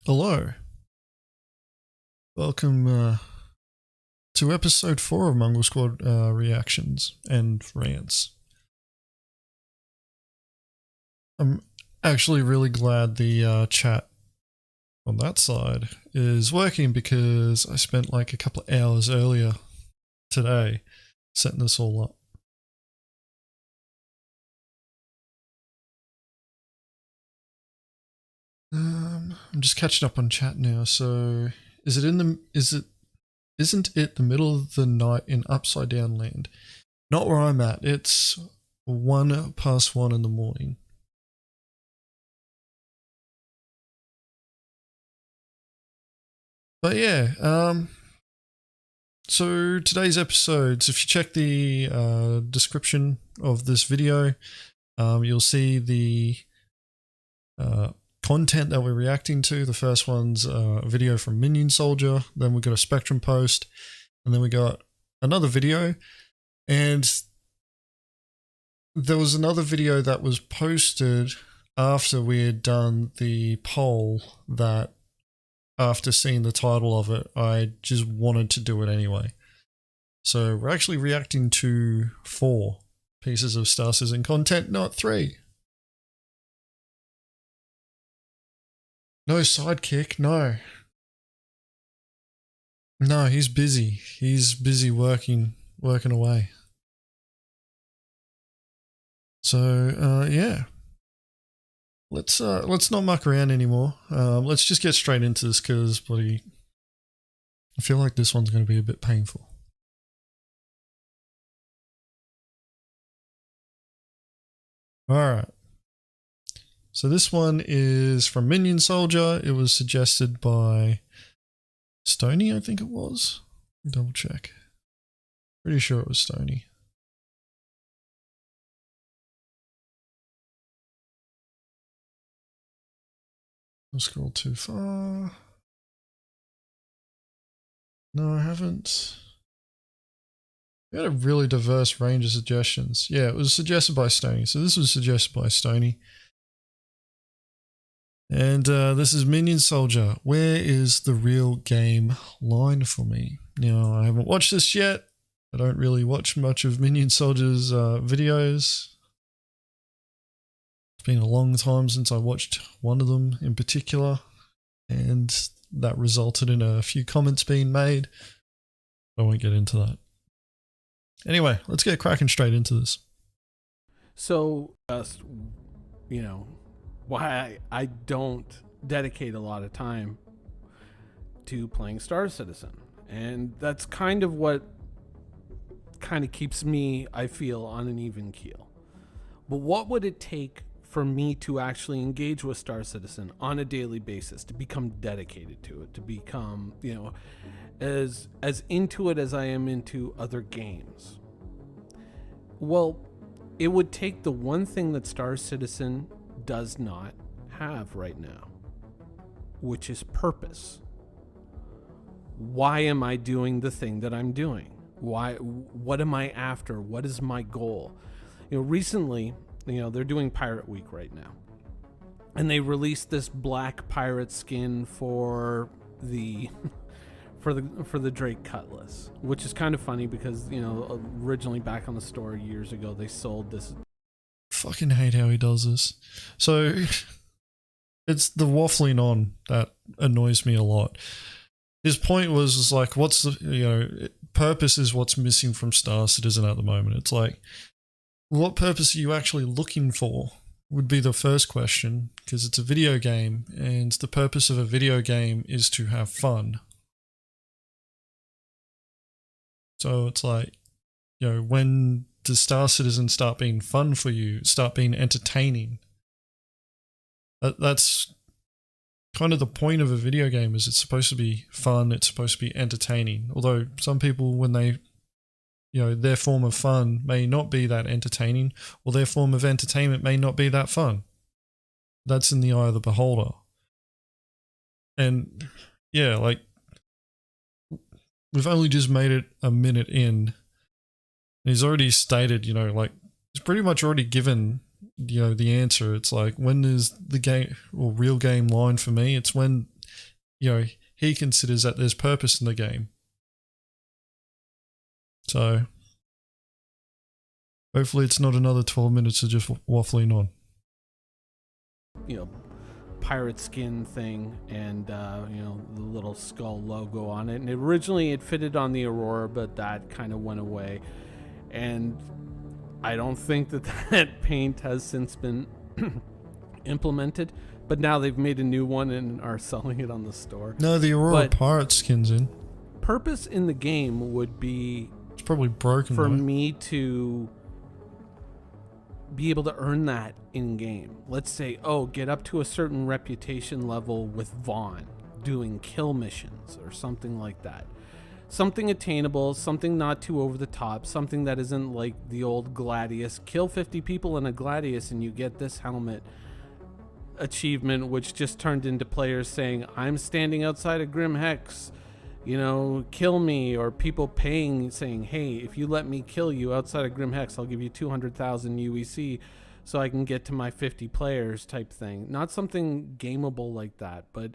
Hello. Welcome to episode 4 of Mongrel Squad Reactions and Rants. I'm actually really glad the chat on that side is working because I spent like a couple of hours earlier today setting this all up. I'm just catching up on chat now. So isn't it the middle of the night in Upside Down Land? Not where I'm at. It's 1:01 in the morning. But yeah, so today's episodes, if you check the description of this video, you'll see the content that we're reacting to. The first one's a video from Minion Soldier, then we got a Spectrum post, and then we got another video, and there was another video that was posted after we had done the poll that, after seeing the title of it, I just wanted to do it anyway. So we're actually reacting to 4 pieces of Star Citizen content, not 3. No sidekick, no. No, he's busy. He's busy working away. So, yeah. Let's not muck around anymore. Let's just get straight into this because, I feel like this one's going to be a bit painful. Alright. So this one is from Minion Soldier. It was suggested by Stony, I think it was. Double check. Pretty sure it was Stony. I'll scroll too far. No, I haven't. We had a really diverse range of suggestions. Yeah, it was suggested by Stony. So this was suggested by Stony. And this is Minion Soldier. Where is the real game line for me? Now, I haven't watched this yet. I don't really watch much of Minion Soldier's videos. It's been a long time since I watched one of them in particular, and that resulted in a few comments being made. I won't get into that. Anyway, let's get cracking straight into this. So, you know, why I don't dedicate a lot of time to playing Star Citizen. And that's kind of what kind of keeps me, I feel, on an even keel. But what would it take for me to actually engage with Star Citizen on a daily basis, to become dedicated to it, to become, you know, as into it as I am into other games? Well, it would take the one thing that Star Citizen does not have right now, which is purpose. Why am I doing the thing that I'm doing? What am I after? What is my goal? You know, recently, you know, they're doing Pirate Week right now, and they released this black pirate skin for the for the Drake Cutlass, which is kind of funny because, you know, originally back on the store years ago, they sold this. Fucking hate how he does this. So it's the waffling on that annoys me a lot. His point was like, what's the, you know, purpose is what's missing from Star Citizen at the moment. It's like, what purpose are you actually looking for would be the first question, because it's a video game, and the purpose of a video game is to have fun. So it's like, you know, when does Star Citizen start being fun for you, start being entertaining? That's kind of the point of a video game, is it's supposed to be fun, it's supposed to be entertaining. Although some people, when they, you know, their form of fun may not be that entertaining, or their form of entertainment may not be that fun. That's in the eye of the beholder. And yeah, like, we've only just made it a minute in, and he's already stated, you know, like, he's pretty much already given, you know, the answer. It's like, when is the game or real game line for me? It's when he considers that there's purpose in the game. So hopefully it's not another 12 minutes of just waffling on. Pirate skin thing and the little skull logo on it, and originally it fitted on the Aurora, but that kind of went away, and I don't think that paint has since been implemented, but now they've made a new one and are selling it on the store. No, the Aurora pirate skin's in. Purpose in the game would be, it's probably broken for me to be able to earn that in game. Let's say, get up to a certain reputation level with Vaughn doing kill missions or something like that. Something attainable, something not too over the top, something that isn't like the old Gladius. Kill 50 people in a Gladius and you get this helmet achievement, which just turned into players saying, I'm standing outside of Grim Hex, kill me, or people paying, saying, hey, if you let me kill you outside of Grim Hex, I'll give you 200,000 UEC so I can get to my 50 players type thing. Not something gameable like that, but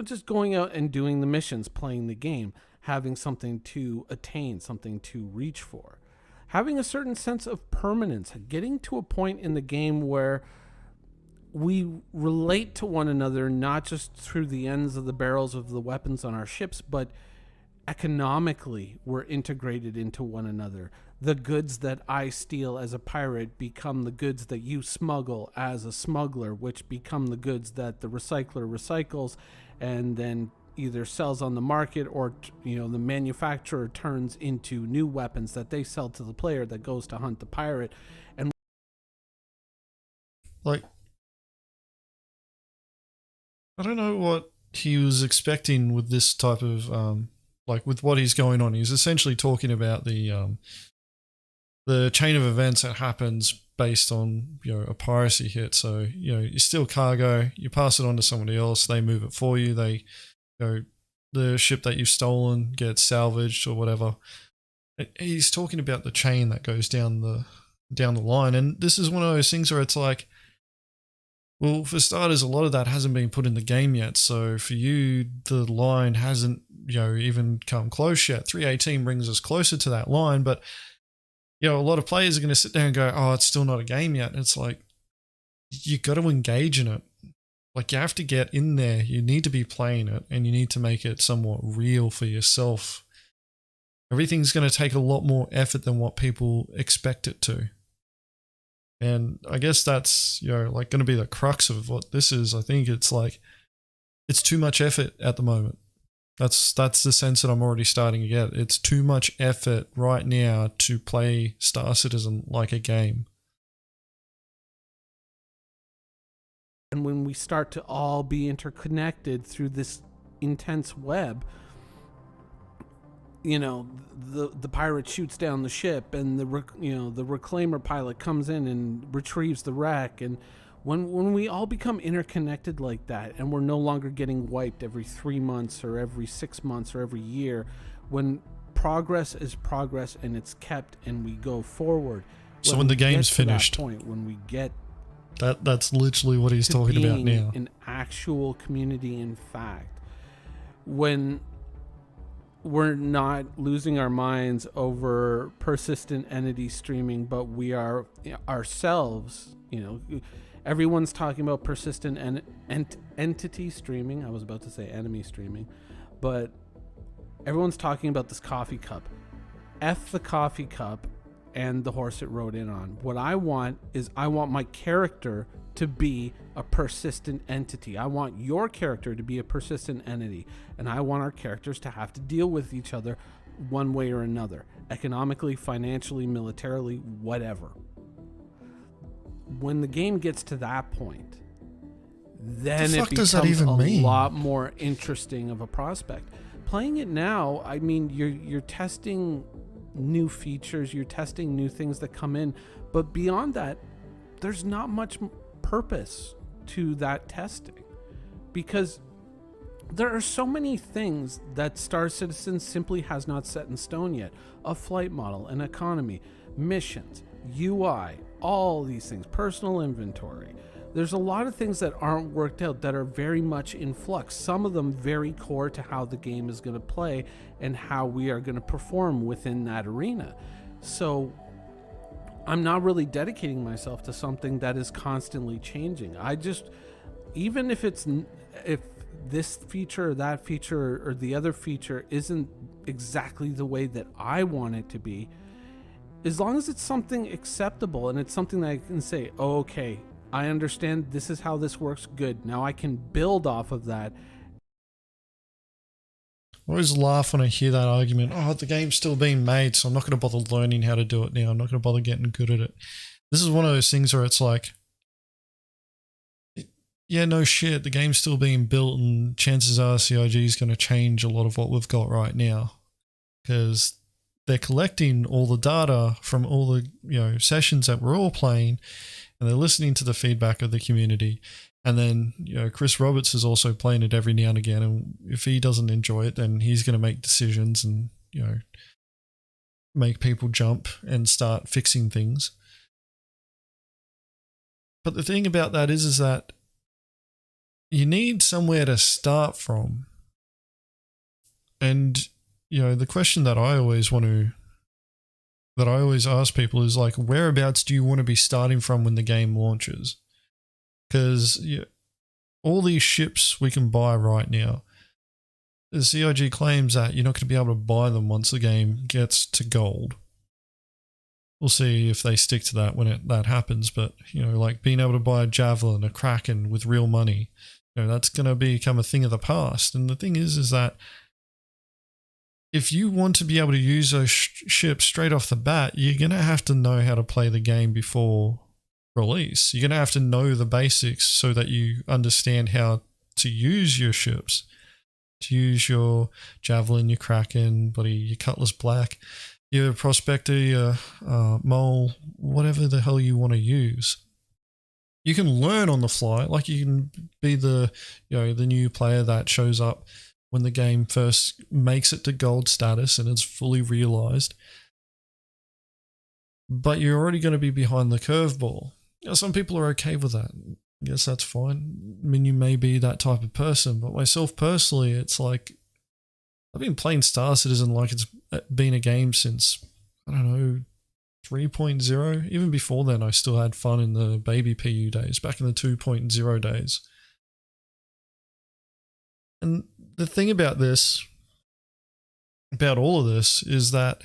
just going out and doing the missions, playing the game, having something to attain, something to reach for, having a certain sense of permanence, getting to a point in the game where we relate to one another, not just through the ends of the barrels of the weapons on our ships, but economically we're integrated into one another. The goods that I steal as a pirate become the goods that you smuggle as a smuggler, which become the goods that the recycler recycles and then either sells on the market, or the manufacturer turns into new weapons that they sell to the player that goes to hunt the pirate. And I don't know what he was expecting with this type of with what he's going on. He's essentially talking about the chain of events that happens based on a piracy hit. So you steal cargo, you pass it on to somebody else, they move it for you, they the ship that you've stolen gets salvaged or whatever. He's talking about the chain that goes down the line, and this is one of those things where it's like, well, for starters, a lot of that hasn't been put in the game yet. So for you, the line hasn't even come close yet. 318 brings us closer to that line, but a lot of players are going to sit there and go, oh, it's still not a game yet. And it's like, you got to engage in it. Like, you have to get in there. You need to be playing it, and you need to make it somewhat real for yourself. Everything's going to take a lot more effort than what people expect it to. And I guess that's, going to be the crux of what this is. I think it's like, it's too much effort at the moment. That's the sense that I'm already starting to get. It's too much effort right now to play Star Citizen like a game. And when we start to all be interconnected through this intense web, the pirate shoots down the ship, and the reclaimer pilot comes in and retrieves the wreck. And when we all become interconnected like that, and we're no longer getting wiped every 3 months or every 6 months or every year, when progress is progress and it's kept and we go forward. So when the game's finished, when we get that's literally what he's talking about now. An actual community, in fact, when we're not losing our minds over persistent entity streaming, but we are ourselves, everyone's talking about persistent entity streaming. I was about to say enemy streaming, but everyone's talking about this coffee cup. F the coffee cup and the horse it rode in on. What I want is, I want my character to be a persistent entity. I want your character to be a persistent entity, and I want our characters to have to deal with each other one way or another, economically, financially, militarily, whatever. When the game gets to that point, then it becomes a lot more interesting of a prospect. Playing it now, I mean, you're testing new features, you're testing new things that come in, but beyond that, there's not much purpose to that testing, because there are so many things that Star Citizen simply has not set in stone yet. A flight model, an economy, missions, UI, all these things, personal inventory, there's a lot of things that aren't worked out that are very much in flux. Some of them very core to how the game is going to play and how we are going to perform within that arena. So I'm not really dedicating myself to something that is constantly changing. I just, even if this feature or that feature or the other feature isn't exactly the way that I want it to be, as long as it's something acceptable and it's something that I can say, oh, okay, I understand this is how this works, good. Now I can build off of that. I always laugh when I hear that argument. Oh, the game's still being made, so I'm not going to bother learning how to do it now. I'm not going to bother getting good at it. This is one of those things where it's like, yeah, no shit, the game's still being built and chances are CIG is going to change a lot of what we've got right now because they're collecting all the data from all the sessions that we're all playing and they're listening to the feedback of the community. And then, Chris Roberts is also playing it every now and again. And if he doesn't enjoy it, then he's going to make decisions and, make people jump and start fixing things. But the thing about that is that you need somewhere to start from. And, the question that I always ask people is like, whereabouts do you want to be starting from when the game launches? Because all these ships we can buy right now, the CIG claims that you're not going to be able to buy them once the game gets to gold. We'll see if they stick to that when that happens. But, like being able to buy a Javelin, a Kraken with real money, that's going to become a thing of the past. And the thing is that if you want to be able to use those ships straight off the bat, you're going to have to know how to play the game before release. You're going to have to know the basics so that you understand how to use your ships, to use your Javelin, your Kraken, your Cutlass Black, your Prospector, your Mole, whatever the hell you want to use. You can learn on the fly, like you can be the new player that shows up when the game first makes it to gold status and it's fully realized. But you're already going to be behind the curveball. Some people are okay with that. I guess that's fine. I mean, you may be that type of person, but myself personally, it's like I've been playing Star Citizen like it's been a game since, I don't know, 3.0. Even before then, I still had fun in the baby PU days, back in the 2.0 days. And the thing about all of this, is that,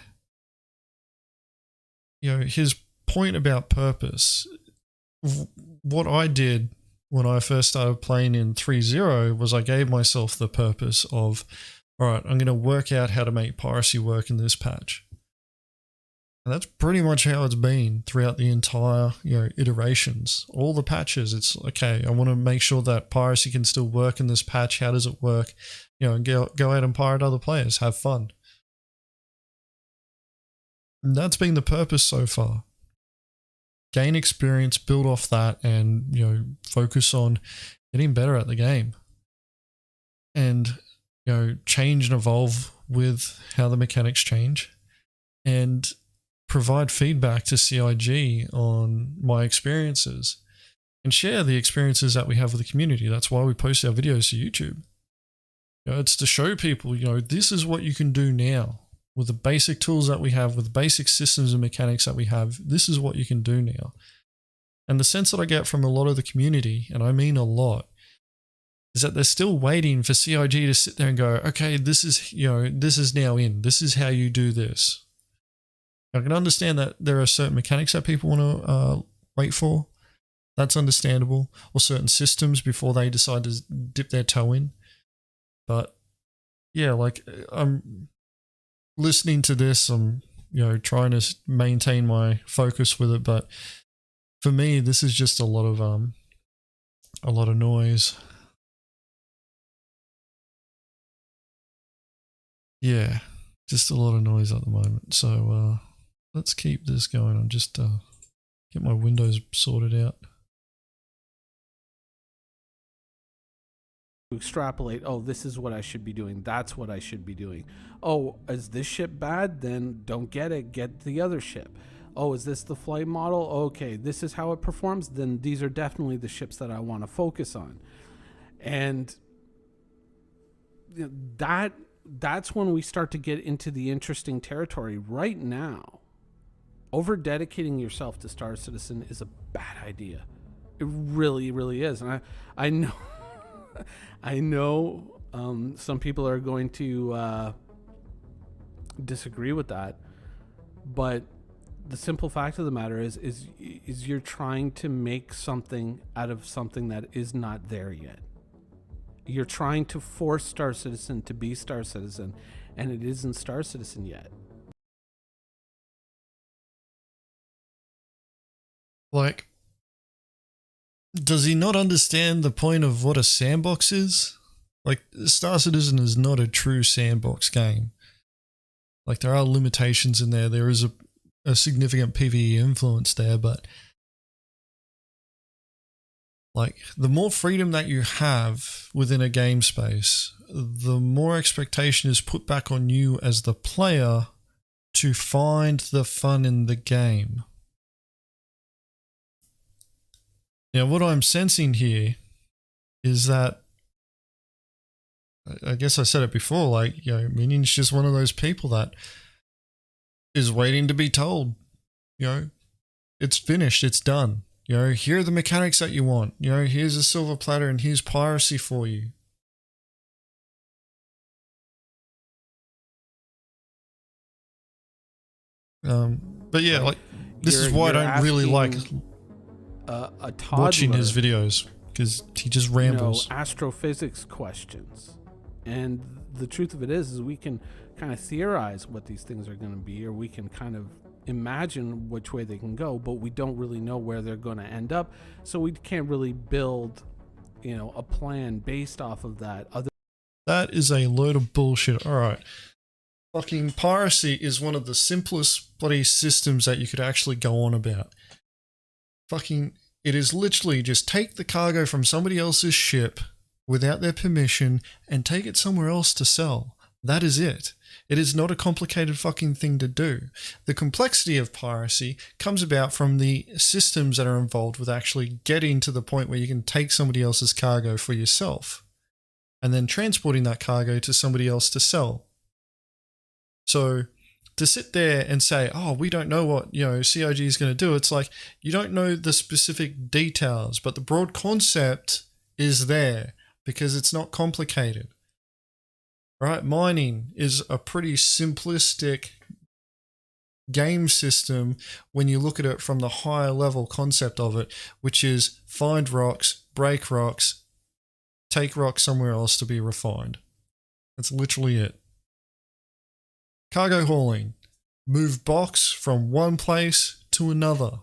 his point about purpose, what I did when I first started playing in 3.0 was I gave myself the purpose of, all right, I'm going to work out how to make piracy work in this patch. And that's pretty much how it's been throughout the entire, iterations. All the patches, it's okay, I want to make sure that piracy can still work in this patch. How does it work? And go out and pirate other players, have fun. And that's been the purpose so far. Gain experience, build off that, and, focus on getting better at the game. And, change and evolve with how the mechanics change. And provide feedback to CIG on my experiences and share the experiences that we have with the community. That's why we post our videos to YouTube. It's to show people, this is what you can do now with the basic tools that we have, with the basic systems and mechanics that we have. This is what you can do now. And the sense that I get from a lot of the community, and I mean a lot, is that they're still waiting for CIG to sit there and go, okay, this is now in. This is how you do this. I can understand that there are certain mechanics that people want to wait for. That's understandable. Or certain systems before they decide to dip their toe in. But yeah, like I'm listening to this. I'm trying to maintain my focus with it. But for me, this is just a lot of noise. Yeah, just a lot of noise at the moment. So let's keep this going. I'll just get my windows sorted out. Extrapolate, oh, this is what I should be doing. That's what I should be doing. Oh, is this ship bad? Then don't get it. Get the other ship. oh, is this the flight model? Okay, this is how it performs. Then these are definitely the ships that I want to focus on. And that's when we start to get into the interesting territory. Right now, over dedicating yourself to Star Citizen is a bad idea. It really, really is. And I know, I know some people are going to disagree with that, but the simple fact of the matter is you're trying to make something out of something that is not there yet. You're trying to force Star Citizen to be Star Citizen, and it isn't Star Citizen yet. Like, does he not understand the point of what a sandbox is? Like, Star Citizen is not a true sandbox game. Like, there are limitations in there. There is a significant PvE influence there, but like, the more freedom that you have within a game space, the more expectation is put back on you as the player to find the fun in the game. Now, what I'm sensing here is that, I guess I said it before, like, you know, Minion's just one of those people that is waiting to be told, you know, it's finished, it's done. You know, here are the mechanics that you want. You know, here's a silver platter and here's piracy for you. But yeah, like, this is why I don't really like a toddler, watching his videos, because he just rambles. You know, astrophysics questions. And the truth of it is we can kind of theorize what these things are going to be, or we can kind of imagine which way they can go, but we don't really know where they're going to end up. So we can't really build, you know, a plan based off of that. That is a load of bullshit. All right. Fucking piracy is one of the simplest bloody systems that you could actually go on about. Fucking, it is literally just take the cargo from somebody else's ship without their permission and take it somewhere else to sell. That is it. It is not a complicated fucking thing to do. The complexity of piracy comes about from the systems that are involved with actually getting to the point where you can take somebody else's cargo for yourself and then transporting that cargo to somebody else to sell. So to sit there and say, oh, we don't know what, you know, CIG is going to do, it's like you don't know the specific details, but the broad concept is there because it's not complicated. Right? Mining is a pretty simplistic game system when you look at it from the higher level concept of it, which is find rocks, break rocks, take rocks somewhere else to be refined. That's literally it. Cargo hauling. Move box from one place to another.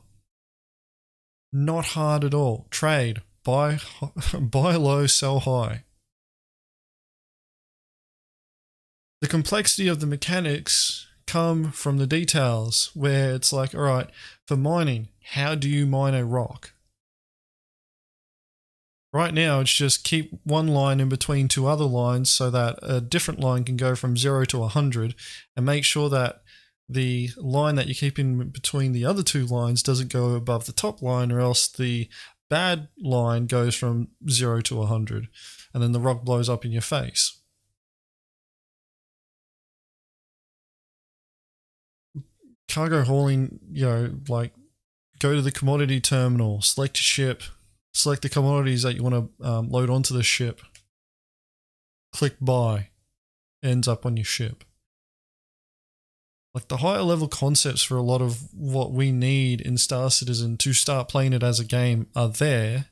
Not hard at all. Trade. Buy low, sell high. The complexity of the mechanics come from the details where it's like, all right, for mining, how do you mine a rock? Right now, it's just keep one line in between two other lines so that a different line can go from 0 to 100 and make sure that the line that you keep in between the other two lines doesn't go above the top line, or else the bad line goes from 0 to 100 and then the rock blows up in your face. Cargo hauling, you know, like go to the commodity terminal, select your ship, select the commodities that you want to load onto the ship, click buy, ends up on your ship. Like the higher level concepts for a lot of what we need in Star Citizen to start playing it as a game are there.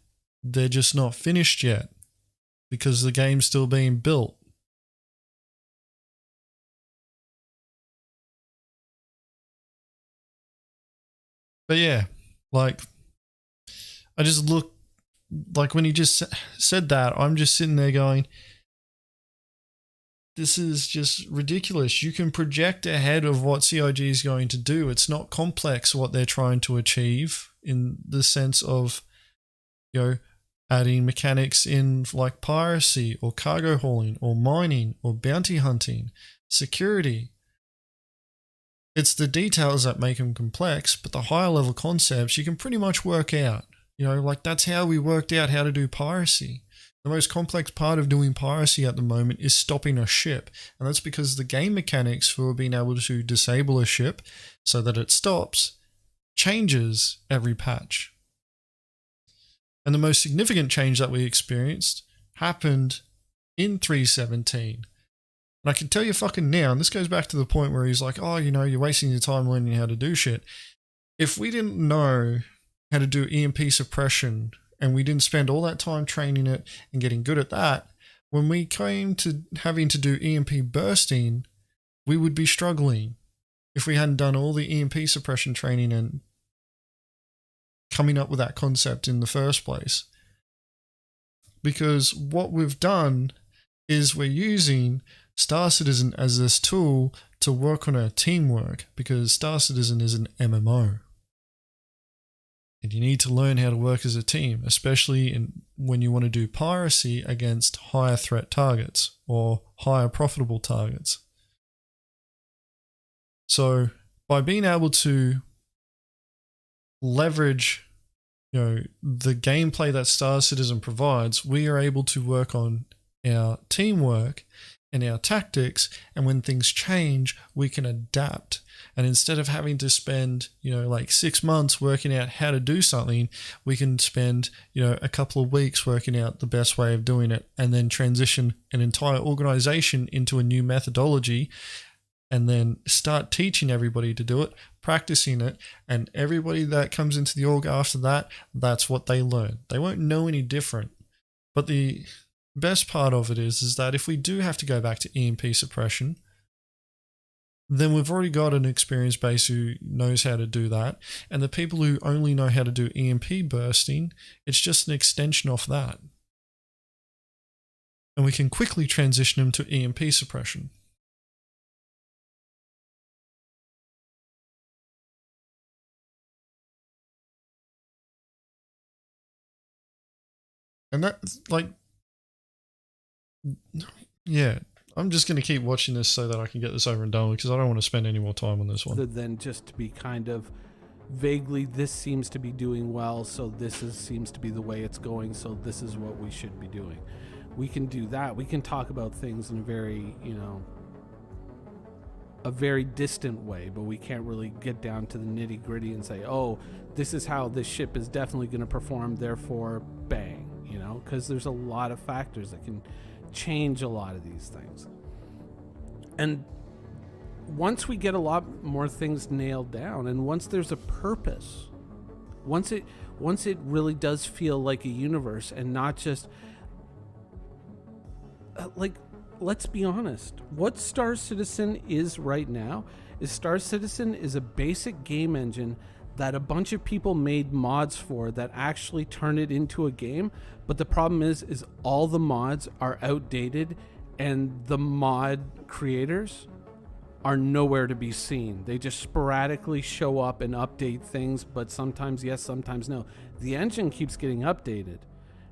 They're just not finished yet because the game's still being built. But yeah, like, I just look, like when he just said that, I'm just sitting there going, this is just ridiculous. You can project ahead of what CIG is going to do. It's not complex what they're trying to achieve in the sense of, you know, adding mechanics in like piracy or cargo hauling or mining or bounty hunting, security. It's the details that make them complex, but the higher level concepts you can pretty much work out. You know, like that's how we worked out how to do piracy. The most complex part of doing piracy at the moment is stopping a ship, and that's because the game mechanics for being able to disable a ship so that it stops changes every patch. And the most significant change that we experienced happened in 3.17. And I can tell you fucking now, and this goes back to the point where he's like, oh, you know, you're wasting your time learning how to do shit. If we didn't know how to do EMP suppression and we didn't spend all that time training it and getting good at that, when we came to having to do EMP bursting, we would be struggling if we hadn't done all the EMP suppression training and coming up with that concept in the first place. Because what we've done is we're using Star Citizen as this tool to work on our teamwork, because Star Citizen is an MMO. And you need to learn how to work as a team, especially when you want to do piracy against higher threat targets or higher profitable targets. So by being able to leverage, you know, the gameplay that Star Citizen provides, we are able to work on our teamwork and our tactics, and when things change, we can adapt. And instead of having to spend, you know, like 6 months working out how to do something, we can spend, you know, a couple of weeks working out the best way of doing it, and then transition an entire organization into a new methodology, and then start teaching everybody to do it, practicing it, and everybody that comes into the org after that, that's what they learn. They won't know any different. But the best part of it is that if we do have to go back to EMP suppression, then we've already got an experienced base who knows how to do that. And the people who only know how to do EMP bursting, it's just an extension of that. And we can quickly transition them to EMP suppression. And that's like, yeah, I'm just going to keep watching this so that I can get this over and done with, because I don't want to spend any more time on this one. Other than just to be kind of vaguely, this seems to be doing well, so seems to be the way it's going, so this is what we should be doing. We can do that. We can talk about things in a very, you know, a very distant way, but we can't really get down to the nitty gritty and say, oh, this is how this ship is definitely going to perform, therefore bang, you know, because there's a lot of factors that can change a lot of these things. And once we get a lot more things nailed down, and once there's a purpose, once it really does feel like a universe and not just like, let's be honest, what Star Citizen is right now is Star Citizen is a basic game engine that a bunch of people made mods for that actually turn it into a game. But the problem is all the mods are outdated, and the mod creators are nowhere to be seen. They just sporadically show up and update things, but sometimes yes, sometimes no. The engine keeps getting updated,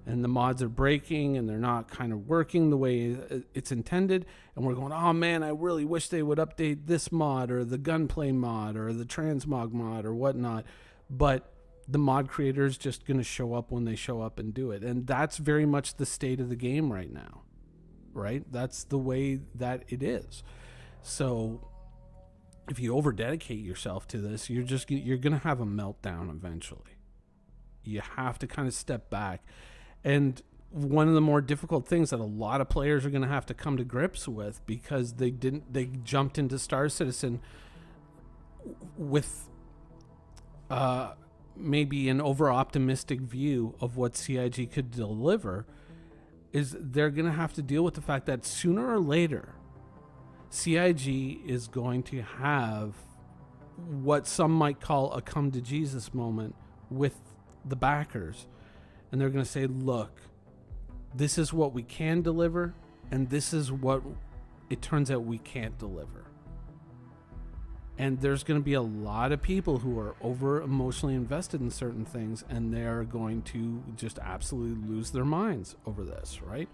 and the mods are breaking, and they're not kind of working the way it's intended. And we're going, oh man, I really wish they would update this mod, or the gunplay mod, or the transmog mod, or whatnot. But the mod creator is just going to show up when they show up and do it. And that's very much the state of the game right now, right? That's the way that it is. So if you over dedicate yourself to this, you're going to have a meltdown eventually. You have to kind of step back. And one of the more difficult things that a lot of players are going to have to come to grips with, because they jumped into Star Citizen with maybe an over-optimistic view of what CIG could deliver, is they're going to have to deal with the fact that sooner or later, CIG is going to have what some might call a come to Jesus moment with the backers. And they're going to say, look, this is what we can deliver, and this is what it turns out we can't deliver. And there's going to be a lot of people who are over emotionally invested in certain things, and they're going to just absolutely lose their minds over this, right?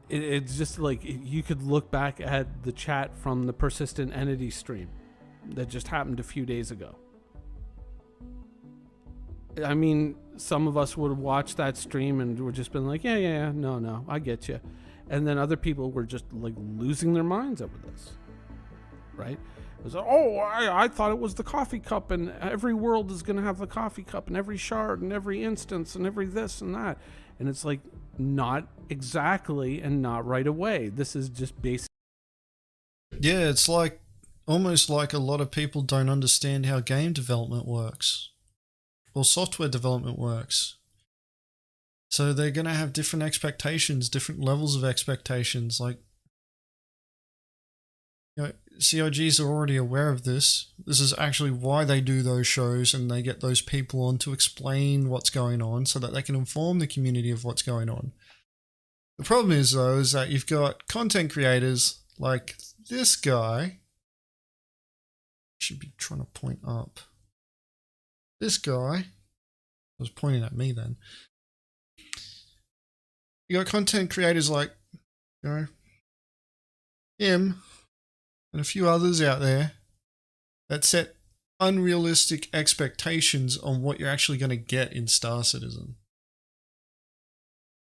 it's just like you could look back at the chat from the Persistent Entity stream that just happened a few days ago. I mean, some of us would have watched that stream and were just been like, yeah, no, I get you. And then other people were just like losing their minds over this, right? It was, oh, I thought it was the coffee cup, and every world is going to have the coffee cup, and every shard, and every instance, and every this and that. And it's like, not exactly, and not right away. This is just basic. Yeah, it's like almost like a lot of people don't understand how game development works or software development works. So they're going to have different expectations, different levels of expectations. Like, you know, CIGs are already aware of this. This is actually why they do those shows, and they get those people on to explain what's going on so that they can inform the community of what's going on. The problem is, though, is that you've got content creators like this guy. Should be trying to point up. This guy was pointing at me then. You got content creators like, you know, him and a few others out there that set unrealistic expectations on what you're actually going to get in Star Citizen.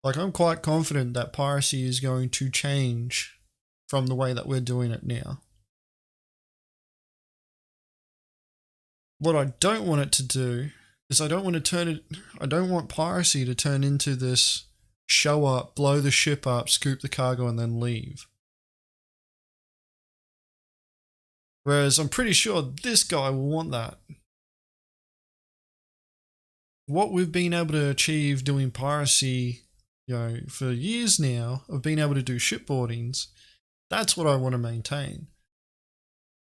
Like, I'm quite confident that piracy is going to change from the way that we're doing it now. What I don't want it to do is I don't want piracy to turn into this show up, blow the ship up, scoop the cargo, and then leave. Whereas I'm pretty sure this guy will want that. What we've been able to achieve doing piracy, you know, for years now, of being able to do shipboardings, that's what I want to maintain.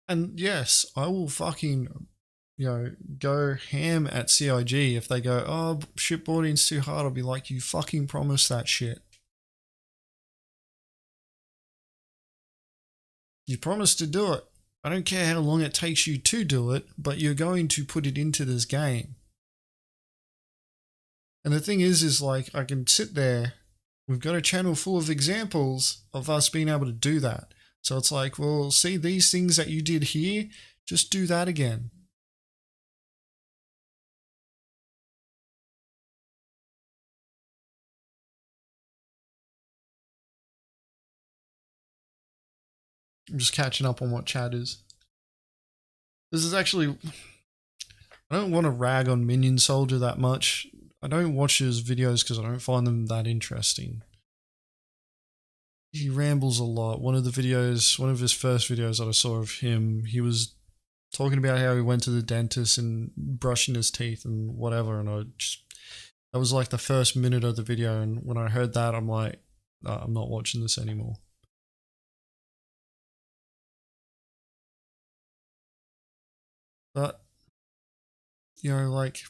And yes, I will fucking, you know, go ham at CIG if they go, oh, shipboarding's too hard. I'll be like, you fucking promised that shit. You promised to do it. I don't care how long it takes you to do it, but you're going to put it into this game. And the thing is like, I can sit there, we've got a channel full of examples of us being able to do that. So it's like, well, see these things that you did here, just do that again. I'm just catching up on what chat is. This is actually, I don't want to rag on Minion Soldier that much. I don't watch his videos because I don't find them that interesting. He rambles a lot. One of his first videos that I saw of him, he was talking about how he went to the dentist and brushing his teeth and whatever, and that was like the first minute of the video, and when I heard that, I'm like, no, I'm not watching this anymore. But, you know, like,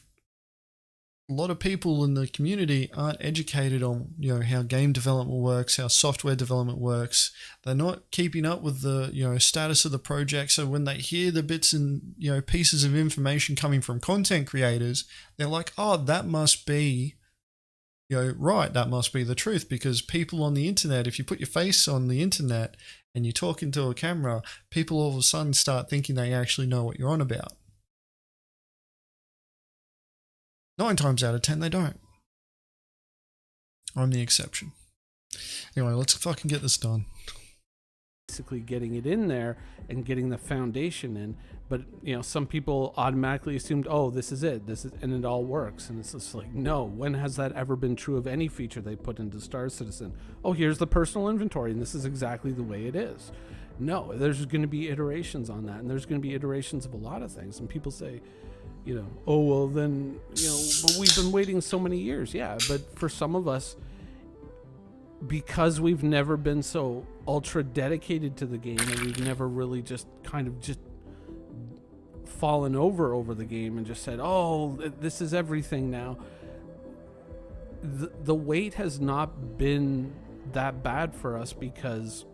a lot of people in the community aren't educated on, you know, how game development works, how software development works. They're not keeping up with the, you know, status of the project. So when they hear the bits and, you know, pieces of information coming from content creators, they're like, oh, that must be, you know, right. That must be the truth, because people on the internet, if you put your face on the internet and you talk into a camera, people all of a sudden start thinking they actually know what you're on about. 9 times out of 10, they don't. I'm the exception. Anyway, let's fucking get this done. Basically getting it in there and getting the foundation in, but you know, some people automatically assumed, oh, this is it, and it all works. And it's just like, no, when has that ever been true of any feature they put into Star Citizen? Oh, here's the personal inventory, and this is exactly the way it is. No, there's going to be iterations on that, and there's going to be iterations of a lot of things. And people say, you know, oh, well then, you know, but we've been waiting so many years. Yeah, but for some of us, because we've never been so ultra dedicated to the game, and we've never really just kind of just fallen over the game and just said, oh, this is everything now. The wait has not been that bad for us, because,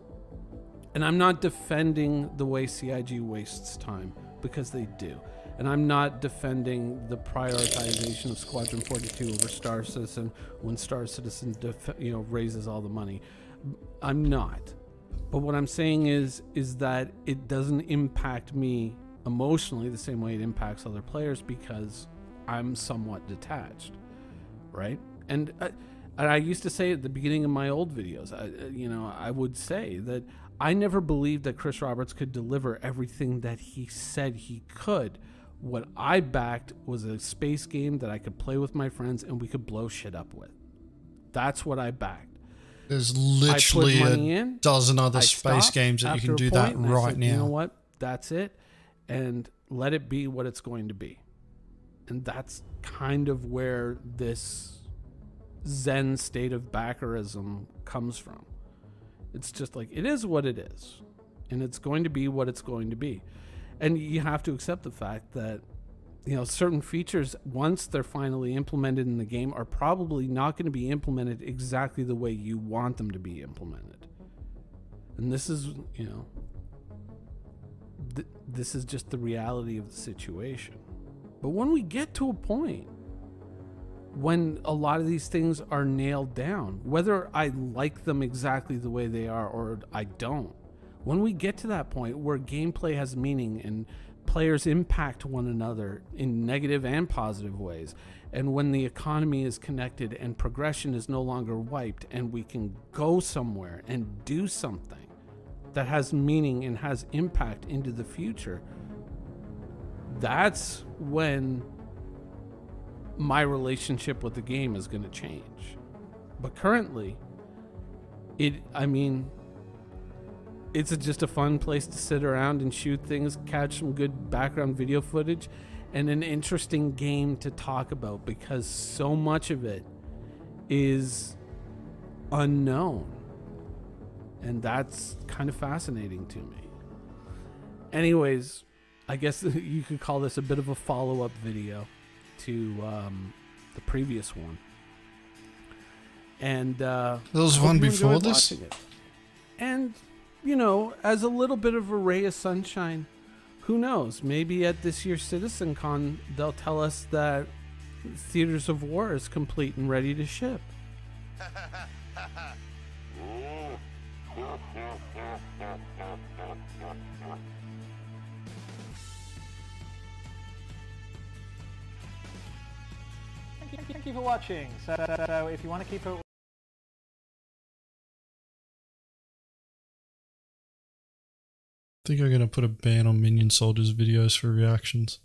and I'm not defending the way CIG wastes time, because they do. And I'm not defending the prioritization of Squadron 42 over Star Citizen when Star Citizen, raises all the money. I'm not. But what I'm saying is that it doesn't impact me emotionally the same way it impacts other players because I'm somewhat detached, right? And I used to say at the beginning of my old videos, I would say that I never believed that Chris Roberts could deliver everything that he said he could. What I backed was a space game that I could play with my friends and we could blow shit up with. That's what I backed. There's literally a dozen other space games that you can do that right now. You know what? That's it. And let it be what it's going to be. And that's kind of where this Zen state of backerism comes from. It's just like, it is what it is. And it's going to be what it's going to be. And you have to accept the fact that, certain features, once they're finally implemented in the game, are probably not going to be implemented exactly the way you want them to be implemented. And this is, this is just the reality of the situation. But when we get to a point when a lot of these things are nailed down, whether I like them exactly the way they are or I don't, when we get to that point where gameplay has meaning and players impact one another in negative and positive ways, and when the economy is connected and progression is no longer wiped and we can go somewhere and do something that has meaning and has impact into the future, that's when my relationship with the game is going to change. But currently, it's just a fun place to sit around and shoot things, catch some good background video footage, and an interesting game to talk about because so much of it is unknown. And that's kind of fascinating to me. Anyways, I guess you could call this a bit of a follow-up video to the previous one. And there was one before this? And as a little bit of a ray of sunshine, who knows? Maybe at this year's CitizenCon, they'll tell us that Theaters of War is complete and ready to ship. Thank you for watching. So if you want to keep it... I think I'm going to put a ban on Minion Soldiers videos for reactions.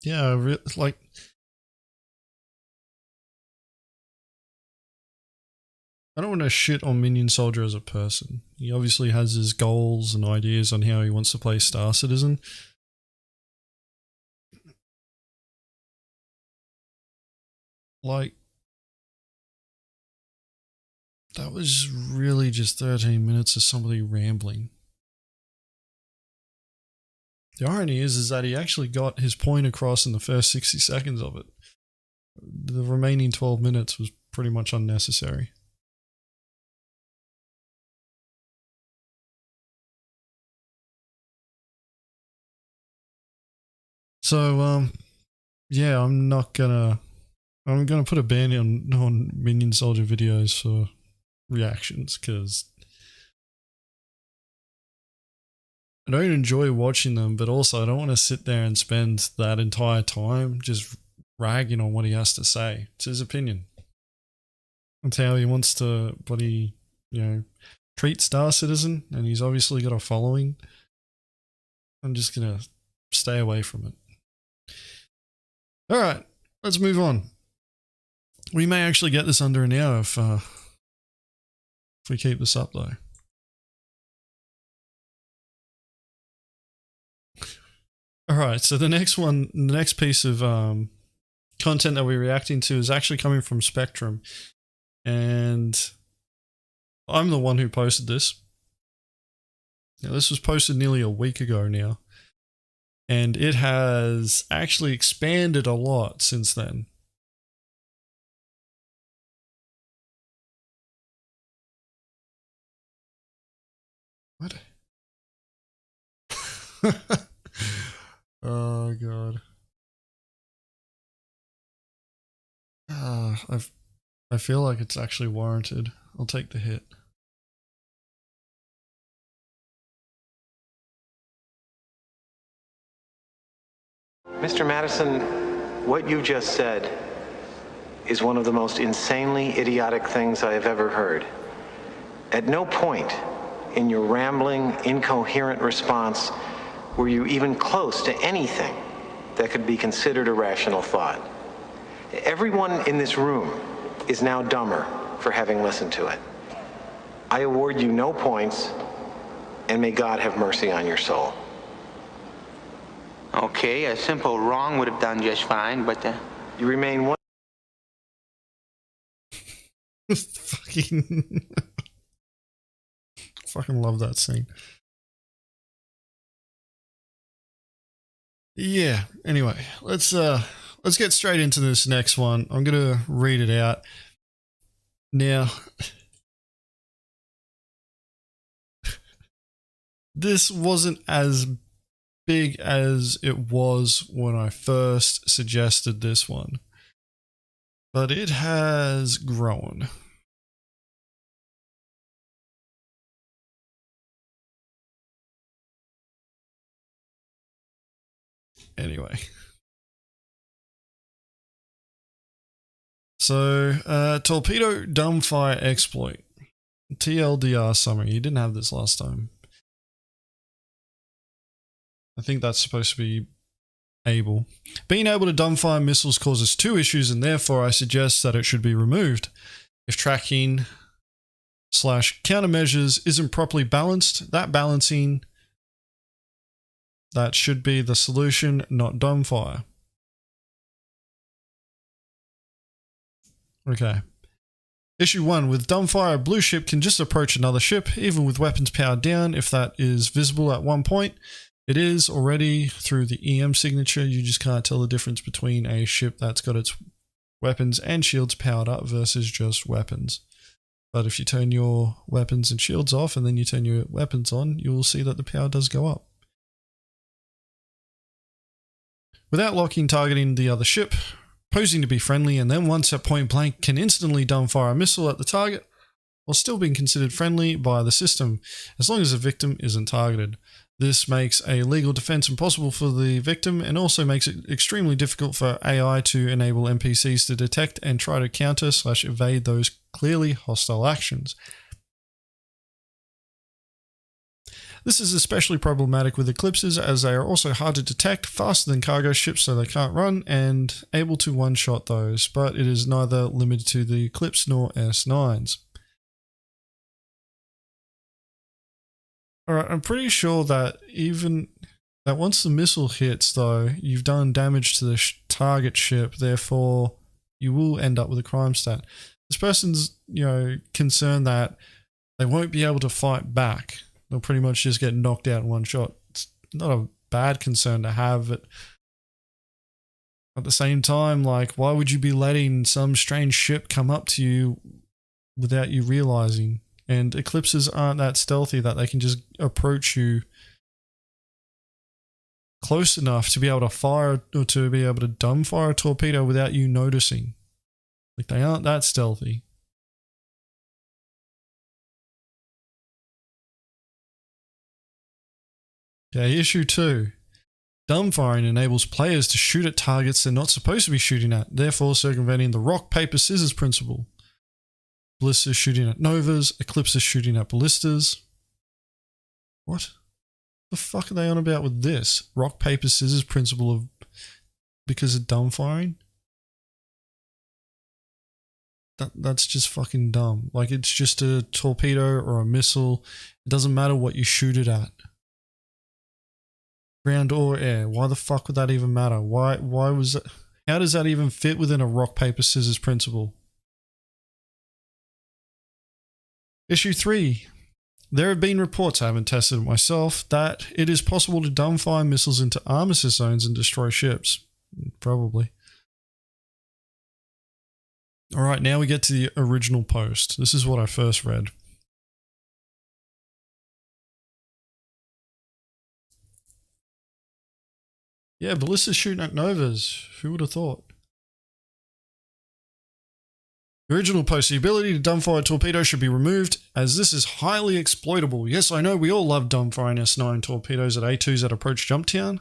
Yeah, I don't want to shit on Minion Soldier as a person. He obviously has his goals and ideas on how he wants to play Star Citizen. Like, that was really just 13 minutes of somebody rambling. The irony is that he actually got his point across in the first 60 seconds of it. The remaining 12 minutes was pretty much unnecessary. So, yeah, I'm gonna put a ban on Minion Soldier videos for reactions because I don't enjoy watching them, but also I don't want to sit there and spend that entire time just ragging on what he has to say. It's his opinion. That's how he wants to treat Star Citizen, and he's obviously got a following. I'm just gonna stay away from it. Alright, let's move on. We may actually get this under an hour if we keep this up though. Alright, so the next piece of content that we're reacting to is actually coming from Spectrum. And I'm the one who posted this. Now, this was posted nearly a week ago now. And it has actually expanded a lot since then. What? Oh god. I feel like it's actually warranted. I'll take the hit. Mr. Madison, what you just said is one of the most insanely idiotic things I have ever heard. At no point in your rambling, incoherent response were you even close to anything that could be considered a rational thought. Everyone in this room is now dumber for having listened to it. I award you no points, and may God have mercy on your soul. Okay, a simple wrong would have done just fine, but You remain one. Fucking love that scene. Yeah, anyway, let's get straight into this next one. I'm gonna read it out. Now this wasn't as big as it was when I first suggested this one, but it has grown. Anyway. So, Torpedo Dub-Fire exploit. TLDR summary. You didn't have this last time. I think that's supposed to be able. Being able to dumbfire missiles causes two issues, and therefore I suggest that it should be removed. If tracking / countermeasures isn't properly balanced, that should be the solution, not dumbfire. Okay. Issue 1. With dumbfire, a blue ship can just approach another ship, even with weapons powered down, if that is visible at one point. It is already through the EM signature. You just can't tell the difference between a ship that's got its weapons and shields powered up versus just weapons. But if you turn your weapons and shields off and then you turn your weapons on, you will see that the power does go up. Without locking, targeting the other ship, posing to be friendly, and then once at point blank can instantly dumbfire a missile at the target while still being considered friendly by the system, as long as the victim isn't targeted. This makes a legal defense impossible for the victim and also makes it extremely difficult for AI to enable NPCs to detect and try to counter / evade those clearly hostile actions. This is especially problematic with eclipses, as they are also hard to detect, faster than cargo ships so they can't run, and able to one-shot those, but it is neither limited to the eclipse nor S9s. Alright, I'm pretty sure that once the missile hits, though, you've done damage to the target ship, therefore you will end up with a Crimestat. This person's, concerned that they won't be able to fight back. They'll pretty much just get knocked out in one shot. It's not a bad concern to have, but at the same time, why would you be letting some strange ship come up to you without you realizing? And eclipses aren't that stealthy that they can just approach you close enough to be able to fire or to be able to dumbfire a torpedo without you noticing. They aren't that stealthy. Okay, issue 2. Dumbfiring enables players to shoot at targets they're not supposed to be shooting at, therefore circumventing the rock, paper, scissors principle. Ballistas shooting at novas, eclipses shooting at ballistas. What the fuck are they on about with this? Rock, paper, scissors principle because of dumbfiring? That's just fucking dumb. It's just a torpedo or a missile. It doesn't matter what you shoot it at. Ground or air. Why the fuck would that even matter? Why was it? How does that even fit within a rock, paper, scissors principle? Issue 3. There have been reports, I haven't tested it myself, that it is possible to dumbfire missiles into armistice zones and destroy ships. Probably. Alright, now we get to the original post. This is what I first read. Yeah, ballista's shooting at Novas. Who would have thought? The original post, the ability to dumbfire torpedoes should be removed as this is highly exploitable. Yes, I know we all love dumbfiring S9 torpedoes at A2s that approach Jumptown.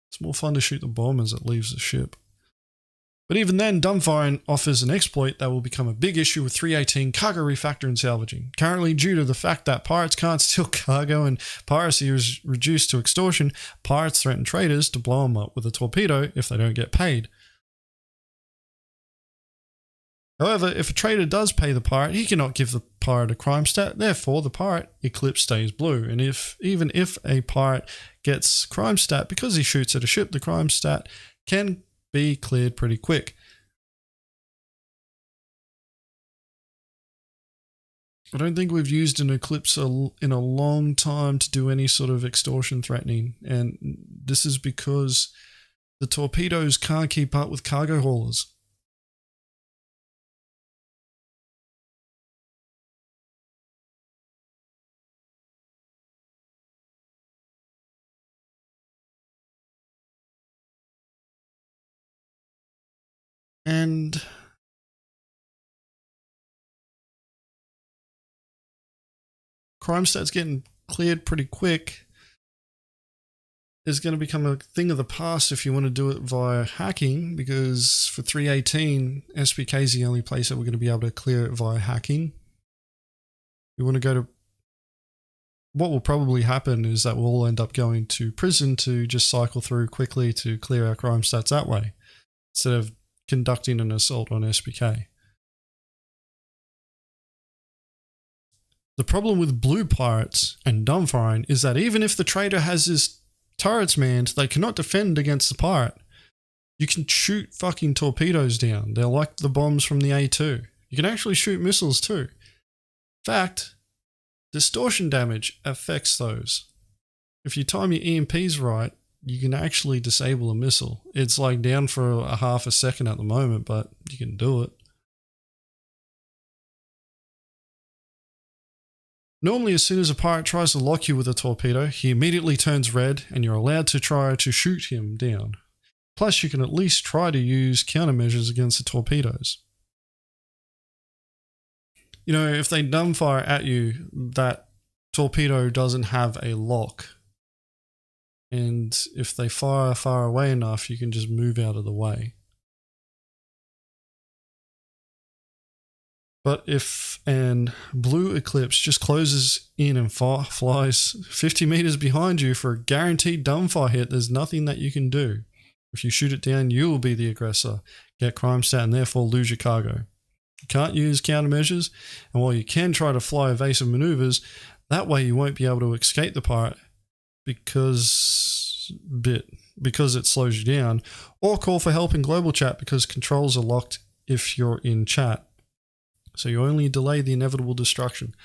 It's more fun to shoot the bomb as it leaves the ship. But even then, dumbfiring offers an exploit that will become a big issue with 318 cargo refactor and salvaging. Currently, due to the fact that pirates can't steal cargo and piracy is reduced to extortion, pirates threaten traders to blow them up with a torpedo if they don't get paid. However, if a trader does pay the pirate, he cannot give the pirate a Crimestat, therefore the pirate eclipse stays blue. And even if a pirate gets Crimestat because he shoots at a ship, the Crimestat can be cleared pretty quick. I don't think we've used an eclipse in a long time to do any sort of extortion threatening, and this is because the torpedoes can't keep up with cargo haulers. And Crimestat's getting cleared pretty quick is going to become a thing of the past if you want to do it via hacking, because for 318, SPK is the only place that we're going to be able to clear it via hacking. We want to go to... What will probably happen is that we'll all end up going to prison to just cycle through quickly to clear our crime stats that way, instead of conducting an assault on SPK. The problem with blue pirates and dumbfiring is that even if the trader has his turrets manned, they cannot defend against the pirate. You can shoot fucking torpedoes down. They're like the bombs from the A2. You can actually shoot missiles too. In fact, distortion damage affects those. If you time your EMPs right, you can actually disable a missile. It's like down for a half a second at the moment, but you can do it. Normally, as soon as a pirate tries to lock you with a torpedo, he immediately turns red and you're allowed to try to shoot him down. Plus, you can at least try to use countermeasures against the torpedoes. You know, if they dumbfire at you, that torpedo doesn't have a lock. And if they fire far away enough, you can just move out of the way. But if an blue eclipse just closes in and flies 50 meters behind you for a guaranteed dumbfire hit, there's nothing that you can do. If you shoot it down, you will be the aggressor, get Crimestat, and therefore lose your cargo. You can't use countermeasures, and while you can try to fly evasive maneuvers, that way you won't be able to escape the pirate because it slows you down, or call for help in global chat because controls are locked if you're in chat. So you only delay the inevitable destruction.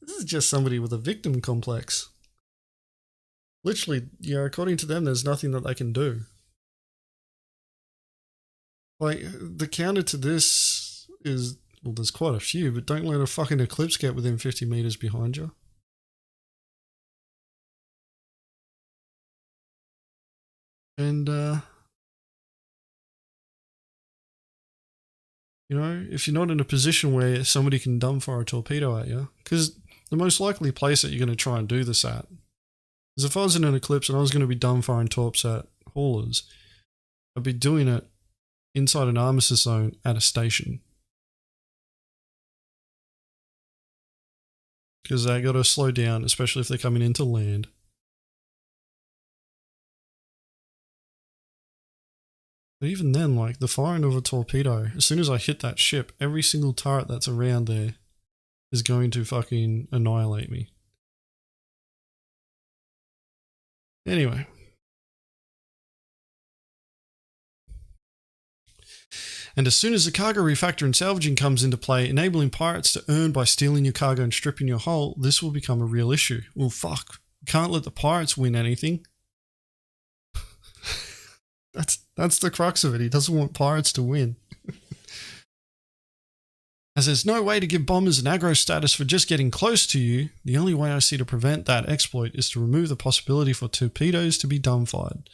This is just somebody with a victim complex. Literally, you know, according to them, there's nothing that they can do. Like, the counter to this is, well, there's quite a few, but don't let a fucking eclipse get within 50 meters behind you. And, you know, if you're not in a position where somebody can dumbfire a torpedo at you, because the most likely place that you're going to try and do this at is if I was in an eclipse and I was going to be dumbfiring torps at haulers, I'd be doing it inside an armistice zone at a station. Because they got to slow down, especially if they're coming into land. But even then, like, the firing of a torpedo, as soon as I hit that ship, every single turret that's around there is going to fucking annihilate me. Anyway. And as soon as the cargo refactor and salvaging comes into play, enabling pirates to earn by stealing your cargo and stripping your hull, this will become a real issue. Well, fuck. We can't let the pirates win anything. That's the crux of it. He doesn't want pirates to win. As there's no way to give bombers an aggro status for just getting close to you, the only way I see to prevent that exploit is to remove the possibility for torpedoes to be dumbfired.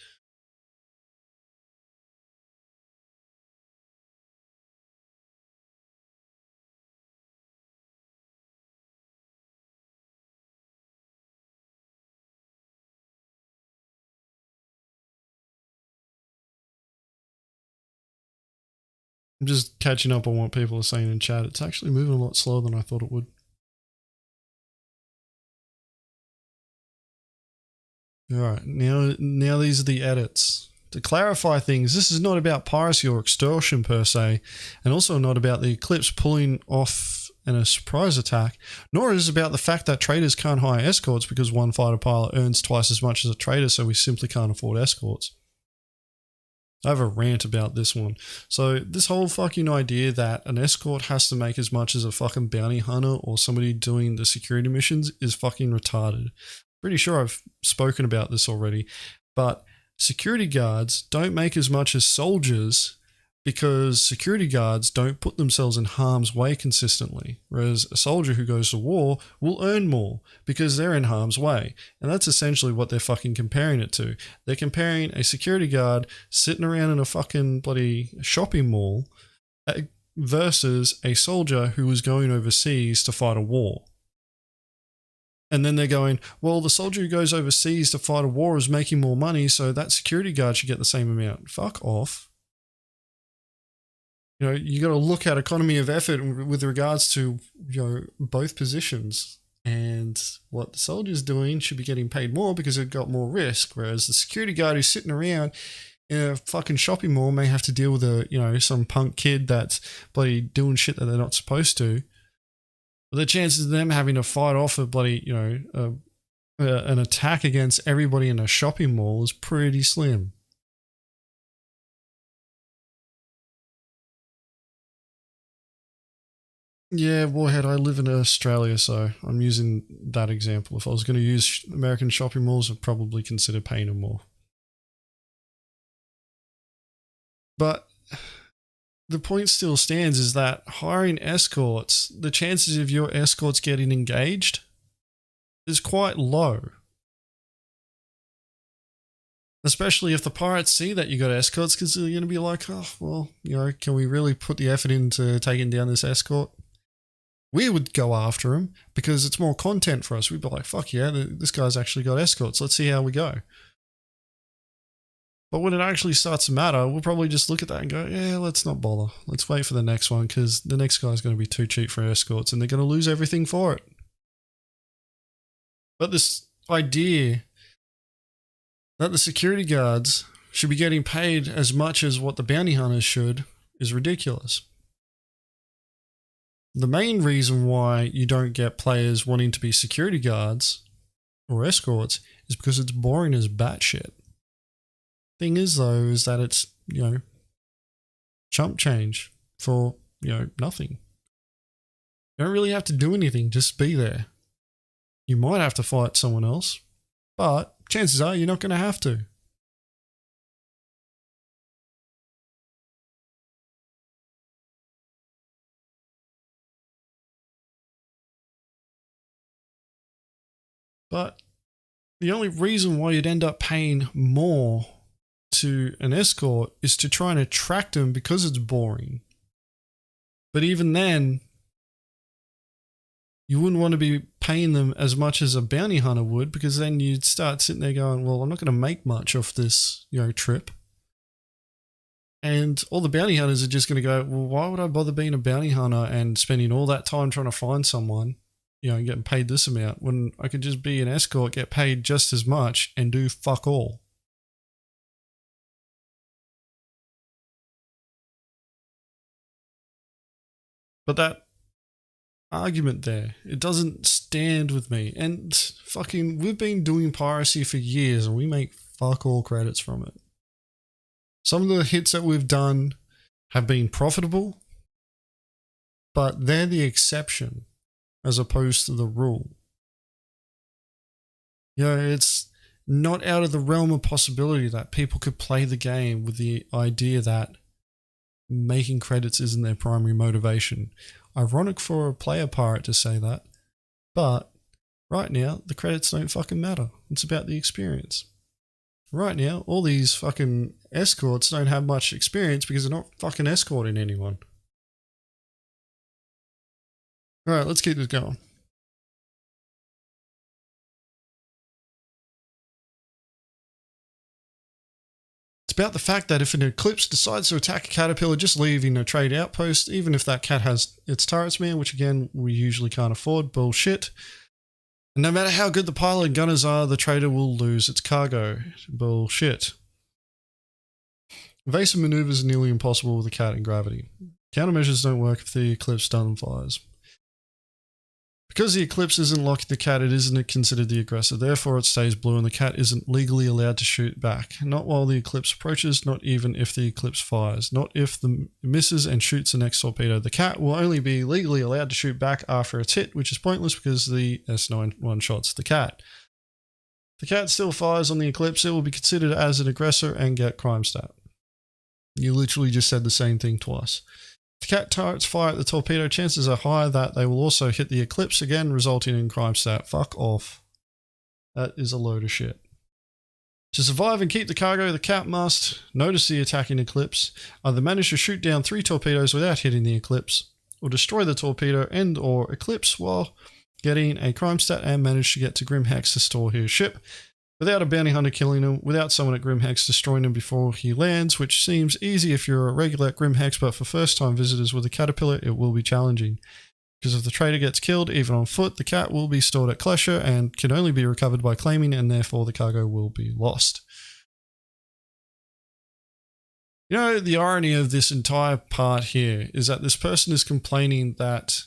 I'm just catching up on what people are saying in chat. It's actually moving a lot slower than I thought it would. Alright, now these are the edits. To clarify things, this is not about piracy or extortion per se, and also not about the Eclipse pulling off a surprise attack, nor is it about the fact that traders can't hire escorts because one fighter pilot earns twice as much as a trader, so we simply can't afford escorts. I have a rant about this one. So this whole fucking idea that an escort has to make as much as a fucking bounty hunter or somebody doing the security missions is fucking retarded. Pretty sure I've spoken about this already, but security guards don't make as much as soldiers because security guards don't put themselves in harm's way consistently, whereas a soldier who goes to war will earn more because they're in harm's way. And that's essentially what they're fucking comparing it to. They're comparing a security guard sitting around in a fucking bloody shopping mall versus a soldier who is going overseas to fight a war. And then they're going, well, the soldier who goes overseas to fight a war is making more money, so that security guard should get the same amount. Fuck off. You know, you got to look at economy of effort with regards to, you know, both positions. And what the soldier's doing should be getting paid more because they've got more risk. Whereas the security guard who's sitting around in a fucking shopping mall may have to deal with a, you know, some punk kid that's bloody doing shit that they're not supposed to. But the chances of them having to fight off a bloody, you know, an attack against everybody in a shopping mall is pretty slim. Yeah, Warhead, I live in Australia, so I'm using that example. If I was going to use American shopping malls, I'd probably consider paying them more. But the point still stands is that hiring escorts, the chances of your escorts getting engaged is quite low. Especially if the pirates see that you got escorts, because they're going to be like, oh, well, you know, can we really put the effort into taking down this escort? We would go after him because it's more content for us. We'd be like, fuck yeah, this guy's actually got escorts. Let's see how we go. But when it actually starts to matter, we'll probably just look at that and go, yeah, let's not bother. Let's wait for the next one because the next guy's going to be too cheap for escorts and they're going to lose everything for it. But this idea that the security guards should be getting paid as much as what the bounty hunters should is ridiculous. The main reason why you don't get players wanting to be security guards or escorts is because it's boring as batshit. Thing is, though, is that it's, you know, chump change for, you know, nothing. You don't really have to do anything, just be there. You might have to fight someone else, but chances are you're not going to have to. But the only reason why you'd end up paying more to an escort is to try and attract them because it's boring. But even then, you wouldn't want to be paying them as much as a bounty hunter would, because then you'd start sitting there going, well, I'm not going to make much off this, you know, trip. And all the bounty hunters are just going to go, well, why would I bother being a bounty hunter and spending all that time trying to find someone, you know, and getting paid this amount when I could just be an escort, get paid just as much and do fuck all. But that argument there, it doesn't stand with me. And fucking, we've been doing piracy for years and we make fuck all credits from it. Some of the hits that we've done have been profitable, but they're the exception as opposed to the rule. You know, it's not out of the realm of possibility that people could play the game with the idea that making credits isn't their primary motivation. Ironic for a player pirate to say that, but right now, the credits don't fucking matter. It's about the experience. Right now, all these fucking escorts don't have much experience because they're not fucking escorting anyone. Alright, let's keep this going. It's about the fact that if an eclipse decides to attack a caterpillar just leaving a trade outpost, even if that cat has its turrets man, which again we usually can't afford, bullshit. And no matter how good the pilot and gunners are, the trader will lose its cargo. Bullshit. Evasive maneuvers are nearly impossible with a cat in gravity. Countermeasures don't work if the eclipse doesn't fires. Because the eclipse isn't locking the cat, it isn't considered the aggressor. Therefore, it stays blue and the cat isn't legally allowed to shoot back. Not while the eclipse approaches, not even if the eclipse fires. Not if the misses and shoots the next torpedo. The cat will only be legally allowed to shoot back after it's hit, which is pointless because the S9 one-shots the cat. If the cat still fires on the eclipse, it will be considered as an aggressor and get Crimestat. You literally just said the same thing twice. If the cat turrets fire at the torpedo, chances are high that they will also hit the eclipse again, resulting in Crimestat. Fuck off. That is a load of shit. To survive and keep the cargo, the cat must notice the attacking eclipse, either manage to shoot down 3 torpedoes without hitting the eclipse, or destroy the torpedo and or eclipse while getting a Crimestat and manage to get to Grimhex to store his ship, without a bounty hunter killing him, without someone at Grimhex destroying him before he lands, which seems easy if you're a regular at Grimhex, but for first-time visitors with a caterpillar, it will be challenging. Because if the trader gets killed, even on foot, the cat will be stored at Klesher and can only be recovered by claiming, and therefore the cargo will be lost. You know, the irony of this entire part here is that this person is complaining that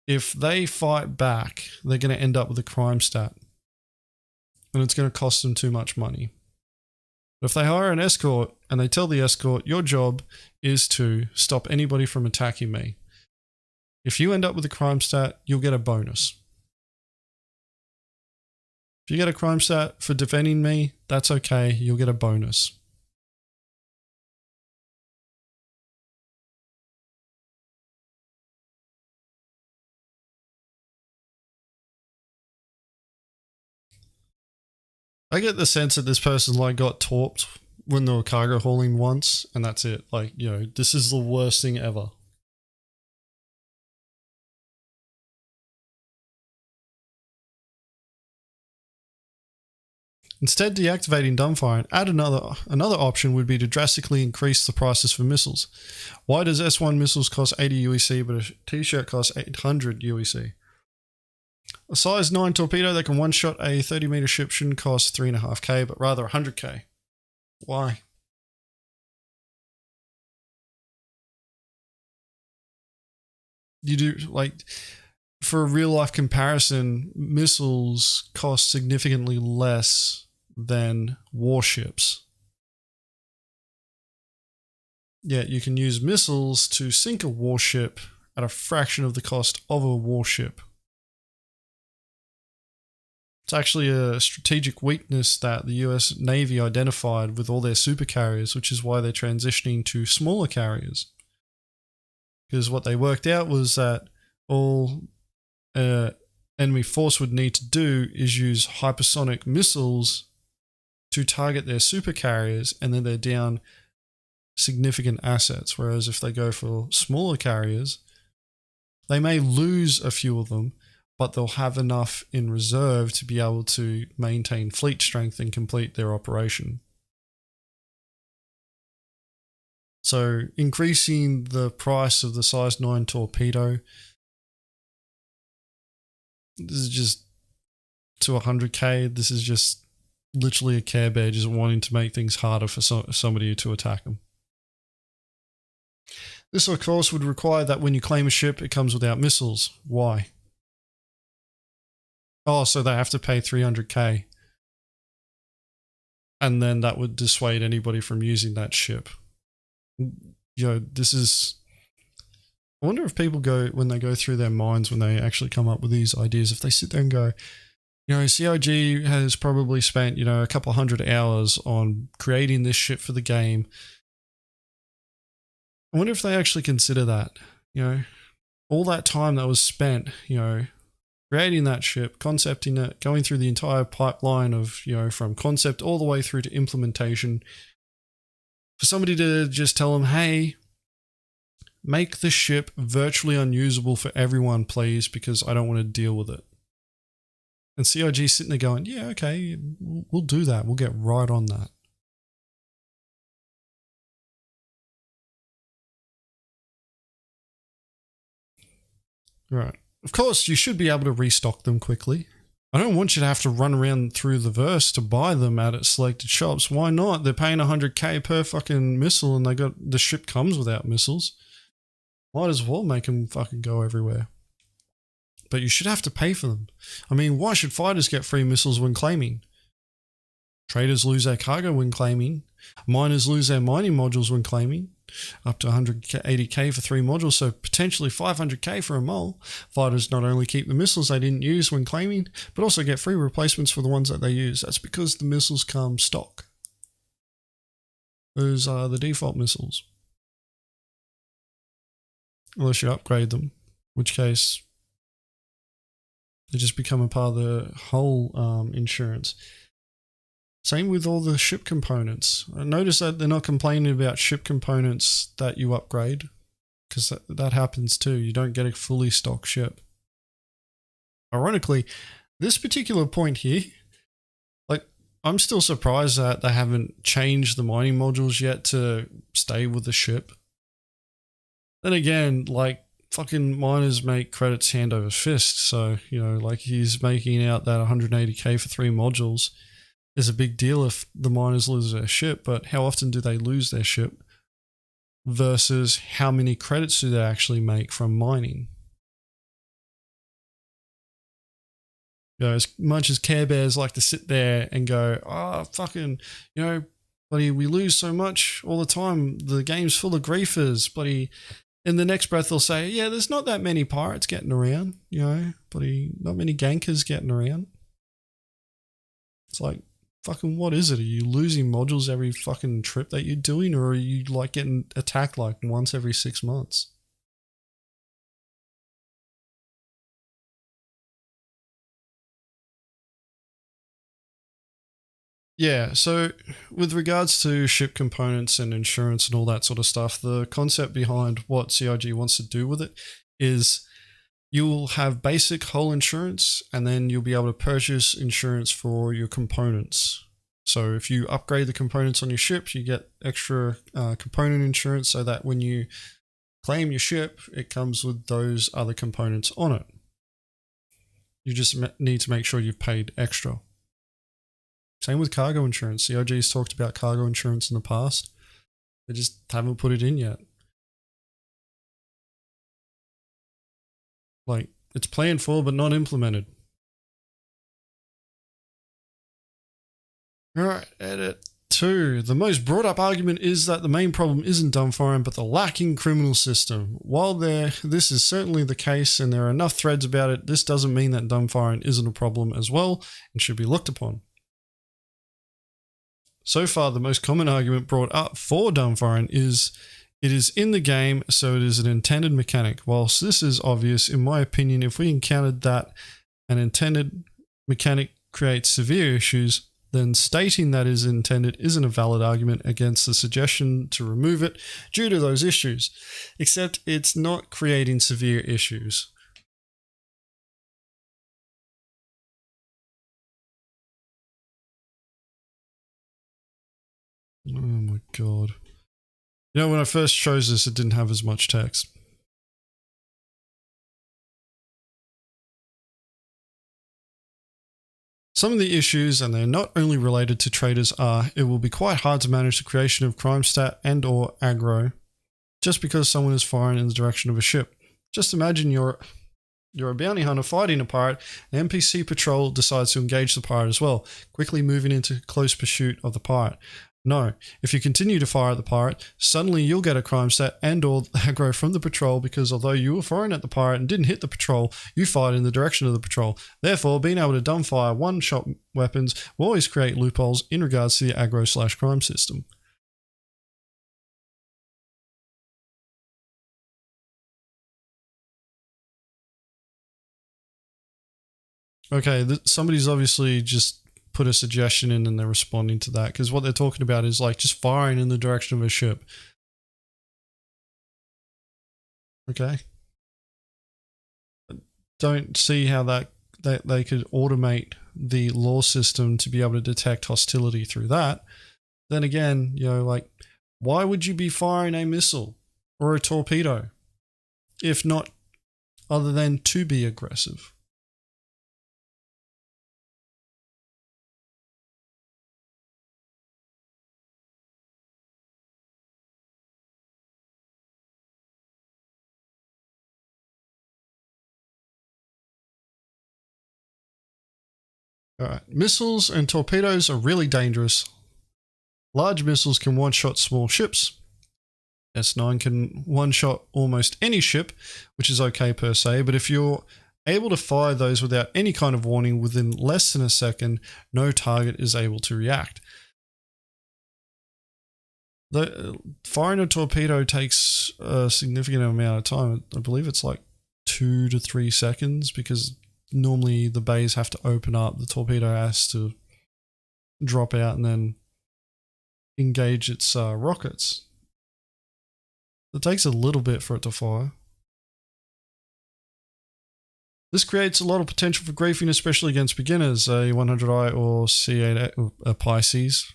if they fight back, they're going to end up with a Crimestat. And it's going to cost them too much money. But if they hire an escort and they tell the escort, your job is to stop anybody from attacking me. If you end up with a Crimestat, you'll get a bonus. If you get a Crimestat for defending me, that's okay, you'll get a bonus. I get the sense that this person like got torped when they were cargo hauling once, and that's it. Like, you know, this is the worst thing ever. Instead, deactivating dumbfire and add another option would be to drastically increase the prices for missiles. Why does S1 missiles cost 80 UEC but a t-shirt costs 800 UEC? A size 9 torpedo that can one-shot a 30-meter ship shouldn't cost 3.5k, but rather 100k. Why? You do, like, for a real-life comparison, missiles cost significantly less than warships. Yet you can use missiles to sink a warship at a fraction of the cost of a warship. It's actually a strategic weakness that the US Navy identified with all their supercarriers, which is why they're transitioning to smaller carriers. Because what they worked out was that all enemy force would need to do is use hypersonic missiles to target their supercarriers, and then they're down significant assets. Whereas if they go for smaller carriers, they may lose a few of them, but they'll have enough in reserve to be able to maintain fleet strength and complete their operation. So increasing the price of the size 9 torpedo, this is just to 100k. This is just literally a Carebear just wanting to make things harder for somebody to attack them. This of course would require that when you claim a ship, it comes without missiles. Why? Oh, so they have to pay 300k. And then that would dissuade anybody from using that ship. You know, this is... I wonder if people go, when they go through their minds, when they actually come up with these ideas, if they sit there and go, you know, CIG has probably spent, you know, a couple 100 hours on creating this ship for the game. I wonder if they actually consider that, you know, all that time that was spent, you know, creating that ship, concepting it, going through the entire pipeline of, you know, from concept all the way through to implementation, for somebody to just tell them, hey, make the ship virtually unusable for everyone, please, because I don't want to deal with it. And CIG sitting there going, yeah, okay, we'll do that. We'll get right on that. Right. Of course, you should be able to restock them quickly. I don't want you to have to run around through the verse to buy them at selected shops. Why not? They're paying 100k per fucking missile and the ship comes without missiles. Might as well make them fucking go everywhere. But you should have to pay for them. I mean, why should fighters get free missiles when claiming? Traders lose their cargo when claiming. Miners lose their mining modules when claiming. Up to 180k for 3 modules, so potentially 500k for a mole. Fighters not only keep the missiles they didn't use when claiming, but also get free replacements for the ones that they use. That's because the missiles come stock. Those are the default missiles. Unless you upgrade them, in which case they just become a part of the whole insurance. Same with all the ship components. Notice that they're not complaining about ship components that you upgrade, because that happens too. You don't get a fully stocked ship. Ironically, this particular point here, like, I'm still surprised that they haven't changed the mining modules yet to stay with the ship. Then again, like, fucking miners make credits hand over fist, so, you know, like, he's making out that 180k for 3 modules is a big deal if the miners lose their ship, but how often do they lose their ship versus how many credits do they actually make from mining? You know, as much as Carebears like to sit there and go, oh, fucking, you know, buddy, we lose so much all the time. The game's full of griefers, buddy. In the next breath, they'll say, yeah, there's not that many pirates getting around, you know, buddy, not many gankers getting around. It's like, fucking what is it? Are you losing modules every fucking trip that you're doing, or are you like getting attacked like once every 6 months? Yeah, so with regards to ship components and insurance and all that sort of stuff, the concept behind what CIG wants to do with it is you'll have basic hull insurance, and then you'll be able to purchase insurance for your components. So if you upgrade the components on your ship, you get extra component insurance so that when you claim your ship, it comes with those other components on it. You just need to make sure you've paid extra. Same with cargo insurance. CIG's talked about cargo insurance in the past. They just haven't put it in yet. Like, it's planned for, but not implemented. Alright, edit 2. The most brought up argument is that the main problem isn't dumbfiring, but the lacking criminal system. While this is certainly the case and there are enough threads about it, this doesn't mean that dumbfiring isn't a problem as well and should be looked upon. So far, the most common argument brought up for dumbfiring is it is in the game, so it is an intended mechanic. Whilst this is obvious, in my opinion, if we encountered that an intended mechanic creates severe issues, then stating that is intended isn't a valid argument against the suggestion to remove it due to those issues, except it's not creating severe issues. Oh my god. You know, when I first chose this, it didn't have as much text. Some of the issues, and they're not only related to traders, are it will be quite hard to manage the creation of Crimestat and or aggro just because someone is firing in the direction of a ship. Just imagine you're a bounty hunter fighting a pirate, an NPC patrol decides to engage the pirate as well, quickly moving into close pursuit of the pirate. No, if you continue to fire at the pirate, suddenly you'll get a Crimestat and or aggro from the patrol because although you were firing at the pirate and didn't hit the patrol, you fired in the direction of the patrol. Therefore, being able to dumbfire one-shot weapons will always create loopholes in regards to the aggro/crime system. Okay, somebody's obviously just put a suggestion in and they're responding to that, because what they're talking about is like just firing in the direction of a ship. Okay. Don't see how that they could automate the law system to be able to detect hostility through that. Then again, you know, like, why would you be firing a missile or a torpedo if not other than to be aggressive. Alright, missiles and torpedoes are really dangerous. Large missiles can one-shot small ships. S9 can one-shot almost any ship, which is okay per se, but if you're able to fire those without any kind of warning within less than a second, no target is able to react. Firing a torpedo takes a significant amount of time. I believe it's like 2 to 3 seconds, because normally the bays have to open up, the torpedo has to drop out and then engage its rockets. It takes a little bit for it to fire. This creates a lot of potential for griefing, especially against beginners. A 100i or C8 a Pisces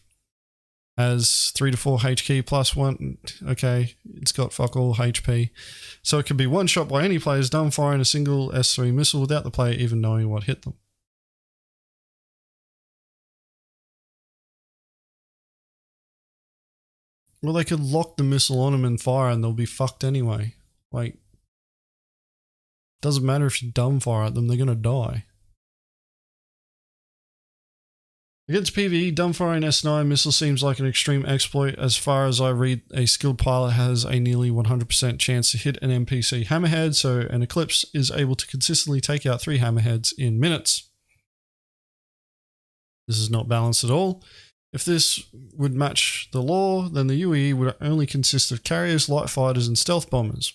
has 3 to 4 H key plus 1. Okay, it's got fuck all HP. So it can be one shot by any players done firing a single S3 missile without the player even knowing what hit them. Well, they could lock the missile on them and fire and they'll be fucked anyway. Like, doesn't matter if you dumb fire at them, they're gonna die. Against PvE, dumbfiring S9 missile seems like an extreme exploit. As far as I read, a skilled pilot has a nearly 100% chance to hit an NPC hammerhead, so an Eclipse is able to consistently take out 3 hammerheads in minutes. This is not balanced at all. If this would match the law, then the UE would only consist of carriers, light fighters, and stealth bombers.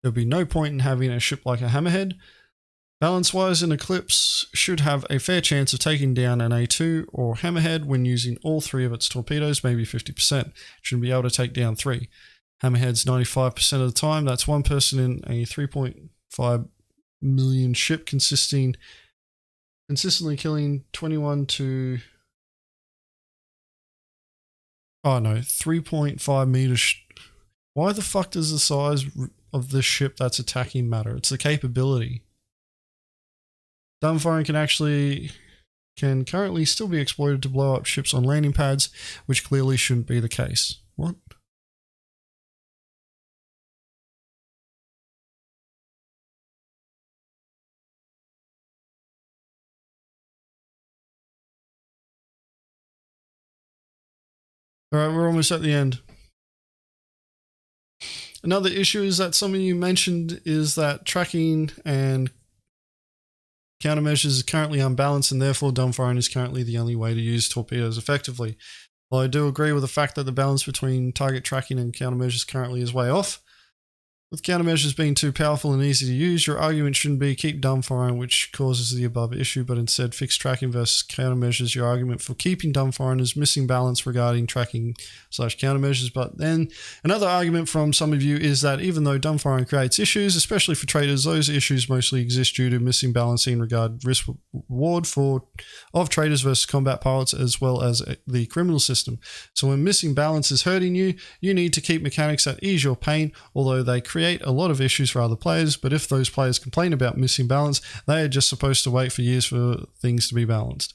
There would be no point in having a ship like a hammerhead. Balance-wise, an Eclipse should have a fair chance of taking down an A2 or hammerhead when using all 3 of its torpedoes, maybe 50%. It should be able to take down 3. Hammerheads 95% of the time. That's one person in a 3.5 million ship consistently killing 21 to... Oh no, 3.5 meters. Why the fuck does the size of this ship that's attacking matter? It's the capability. Dumbfiring can currently still be exploited to blow up ships on landing pads, which clearly shouldn't be the case. What? Alright, we're almost at the end. Another issue is that some of you mentioned is that tracking and countermeasures is currently unbalanced, and therefore dumbfiring is currently the only way to use torpedoes effectively. While I do agree with the fact that the balance between target tracking and countermeasures currently is way off, with countermeasures being too powerful and easy to use, your argument shouldn't be keep dumbfiring, which causes the above issue, but instead fix tracking versus countermeasures. Your argument for keeping dumbfiring is missing balance regarding tracking / countermeasures. But then another argument from some of you is that even though dumbfiring creates issues, especially for traders, those issues mostly exist due to missing balancing regarding risk reward of traders versus combat pilots, as well as the criminal system. So when missing balance is hurting you, you need to keep mechanics that ease your pain, although they create a lot of issues for other players. But if those players complain about missing balance, they are just supposed to wait for years for things to be balanced.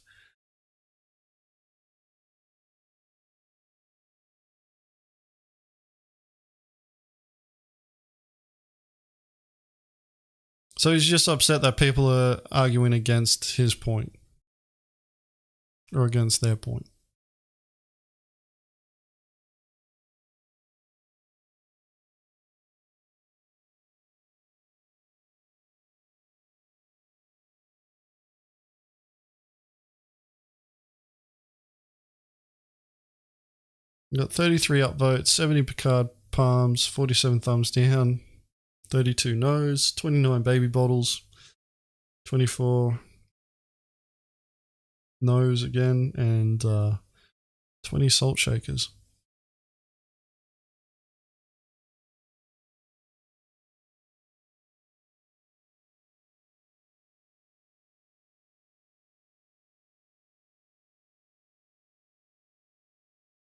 So he's just upset that people are arguing against his point, or against their point. We got 33 upvotes, 70 Picard palms, 47 thumbs down, 32 no's, 29 baby bottles, 24 no's again, and 20 salt shakers.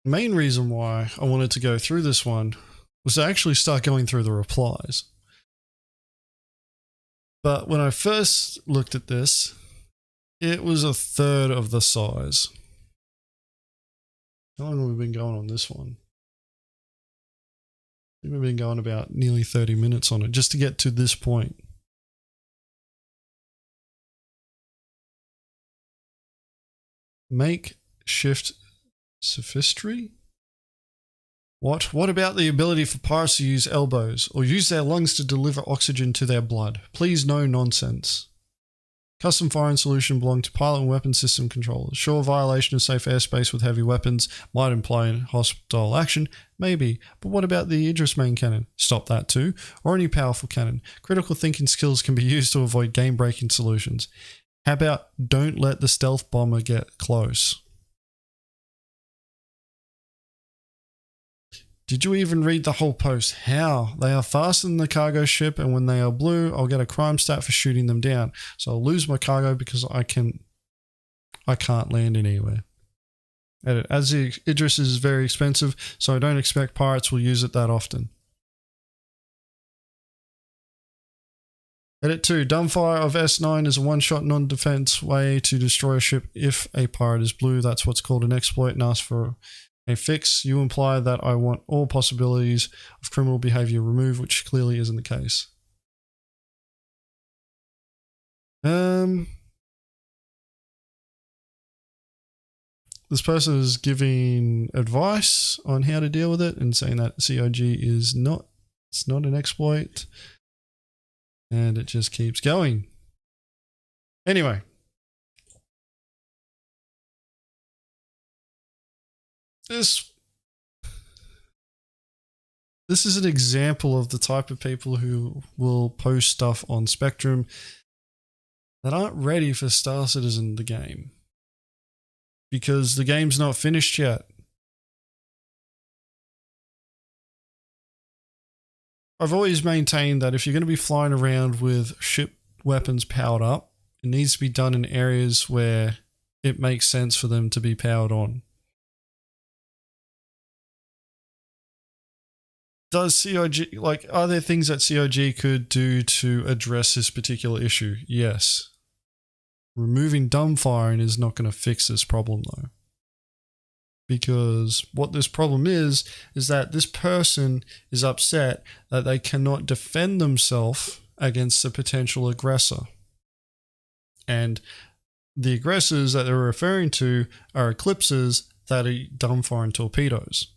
Main reason why I wanted to go through this one was to actually start going through the replies. But when I first looked at this, it was a third of the size. How long have we been going on this one? I think we've been going about nearly 30 minutes on it just to get to this point. Makeshift sophistry? What? What about the ability for pirates to use elbows or use their lungs to deliver oxygen to their blood? Please, no nonsense. Custom firing solution belong to pilot and weapon system controllers. Sure, violation of safe airspace with heavy weapons might imply hostile action, maybe, but what about the Idris main cannon? Stop that too, or any powerful cannon. Critical thinking skills can be used to avoid game-breaking solutions. How about don't let the stealth bomber get close? Did you even read the whole post? How? They are faster than the cargo ship, and when they are blue, I'll get a Crimestat for shooting them down. So I'll lose my cargo because I can't land anywhere. Edit. As the Idris is very expensive, so I don't expect pirates will use it that often. Edit 2. Dumbfire of S9 is a one-shot non-defense way to destroy a ship if a pirate is blue. That's what's called an exploit and asks for a fix. You imply that I want all possibilities of criminal behavior removed, which clearly isn't the case. This person is giving advice on how to deal with it and saying that COG is not, it's not an exploit. And it just keeps going. Anyway. This is an example of the type of people who will post stuff on Spectrum that aren't ready for Star Citizen, the game. Because the game's not finished yet. I've always maintained that if you're going to be flying around with ship weapons powered up, it needs to be done in areas where it makes sense for them to be powered on. Does COG, like, are there things that COG could do to address this particular issue? Yes. Removing dumbfiring is not going to fix this problem though. Because what this problem is that this person is upset that they cannot defend themselves against a potential aggressor. And the aggressors that they're referring to are eclipses that are dumbfiring torpedoes.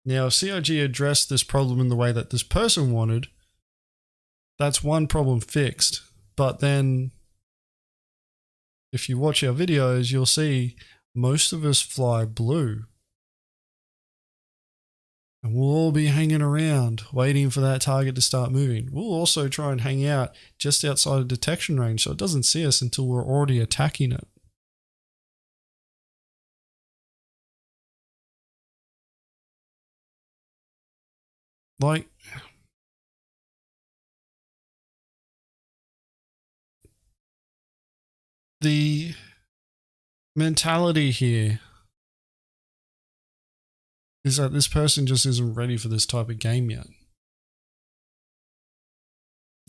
Now, if COG addressed this problem in the way that this person wanted, that's one problem fixed. But then, if you watch our videos, you'll see most of us fly blue. And we'll all be hanging around, waiting for that target to start moving. We'll also try and hang out just outside of detection range so it doesn't see us until we're already attacking it. Like, the mentality here is that this person just isn't ready for this type of game yet.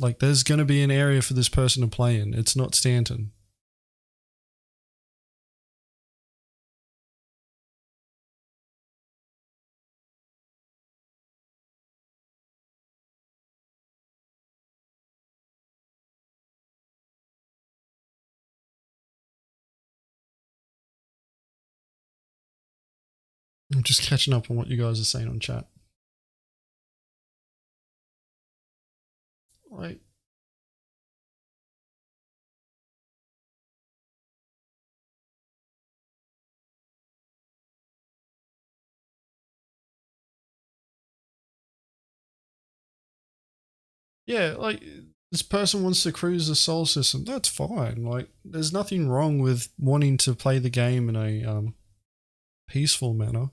Like, there's going to be an area for this person to play in. It's not Stanton. I'm just catching up on what you guys are saying on chat. Like, yeah, like, this person wants to cruise the Sol system. That's fine. Like, there's nothing wrong with wanting to play the game in a peaceful manner,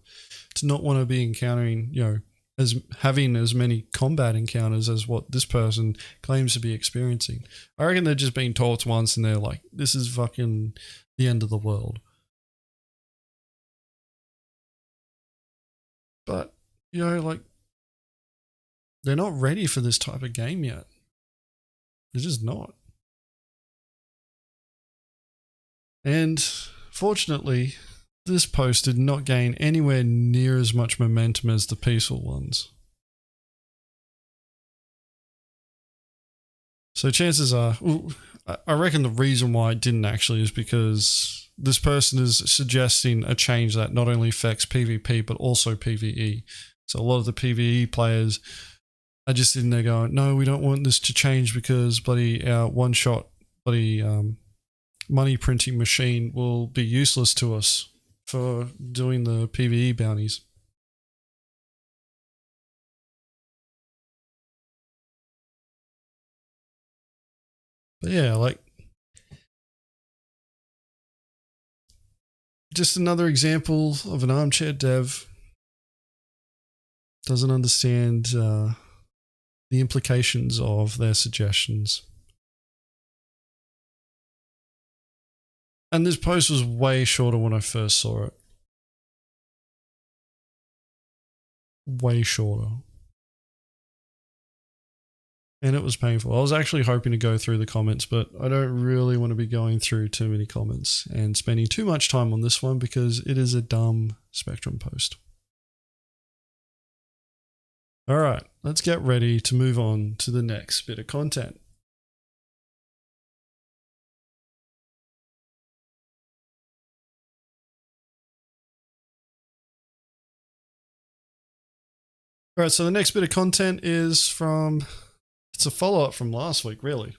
to not want to be encountering, you know, as having as many combat encounters as what this person claims to be experiencing. I reckon they're just being taught once and they're like, this is fucking the end of the world. But, you know, like, they're not ready for this type of game yet. They're just not. And fortunately, this post did not gain anywhere near as much momentum as the peaceful ones. So chances are, I reckon the reason why it didn't actually is because this person is suggesting a change that not only affects PvP but also PvE. So a lot of the PvE players are just in there going, no, we don't want this to change because bloody our one-shot bloody money printing machine will be useless to us for doing the PvE bounties. But yeah, like, just another example of an armchair dev doesn't understand the implications of their suggestions. And this post was way shorter when I first saw it. Way shorter. And it was painful. I was actually hoping to go through the comments, but I don't really want to be going through too many comments and spending too much time on this one because it is a dumb Spectrum post. Alright, let's get ready to move on to the next bit of content. Alright, so the next bit of content is from... It's a follow-up from last week, really.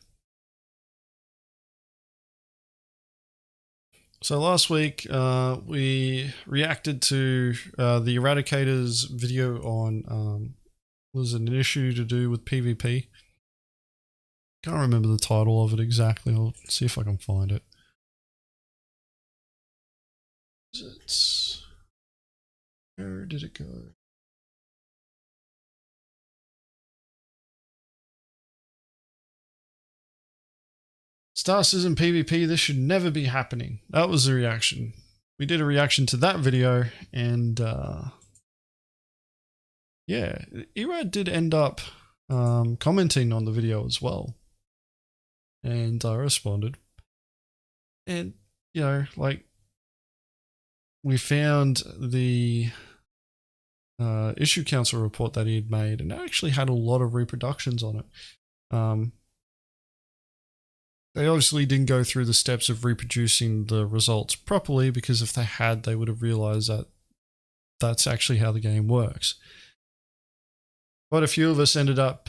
So last week, we reacted to the Eradicator's video on, was it an issue to do with PvP? Can't remember the title of it exactly. I'll see if I can find it. Where did it go? Star Citizen PvP, this should never be happening. That was the reaction. We did a reaction to that video, and yeah, Erad did end up commenting on the video as well. And I responded. And, you know, like, we found the issue council report that he had made, and it actually had a lot of reproductions on it. They obviously didn't go through the steps of reproducing the results properly, because if they had, they would have realized that that's actually how the game works. Quite a few of us ended up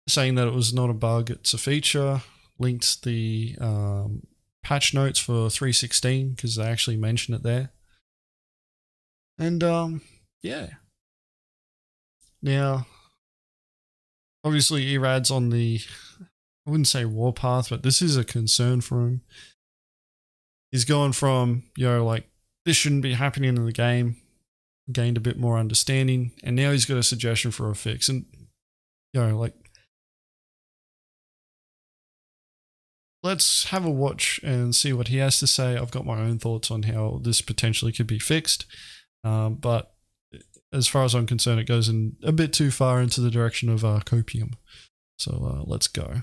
saying that it was not a bug, it's a feature, linked the patch notes for 3.16 because they actually mention it there. And yeah. Now, obviously Erad's on the, I wouldn't say warpath, but this is a concern for him. He's gone from, you know, like, this shouldn't be happening in the game, gained a bit more understanding, and now he's got a suggestion for a fix. And, you know, like, let's have a watch and see what he has to say. I've got my own thoughts on how this potentially could be fixed, but as far as I'm concerned, it goes in a bit too far into the direction of copium. So let's go.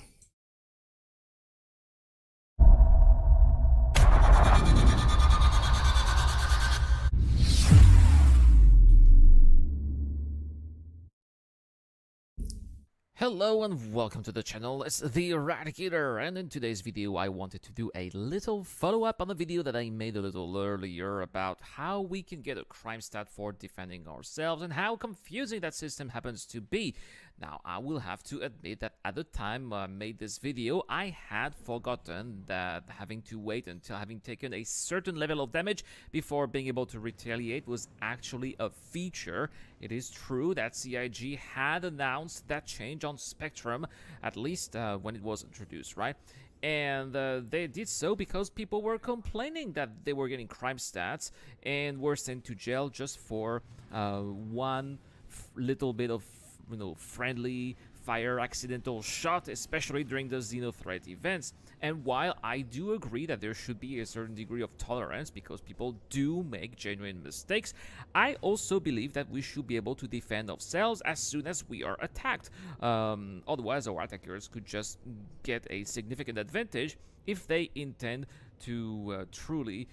Hello and welcome to the channel. It's the Eradicator, and in today's video I wanted to do a little follow-up on the video that I made a little earlier about how we can get a Crimestat for defending ourselves and how confusing that system happens to be. Now, I will have to admit that at the time I made this video, I had forgotten that having to wait until having taken a certain level of damage before being able to retaliate was actually a feature. It is true that CIG had announced that change on Spectrum, at least when it was introduced, right? And they did so because people were complaining that they were getting crime stats and were sent to jail just for one little bit of friendly fire accidental shot, especially during the Xenothreat events. And while I do agree that there should be a certain degree of tolerance because people do make genuine mistakes, I also believe that we should be able to defend ourselves as soon as we are attacked. Otherwise, our attackers could just get a significant advantage if they intend to truly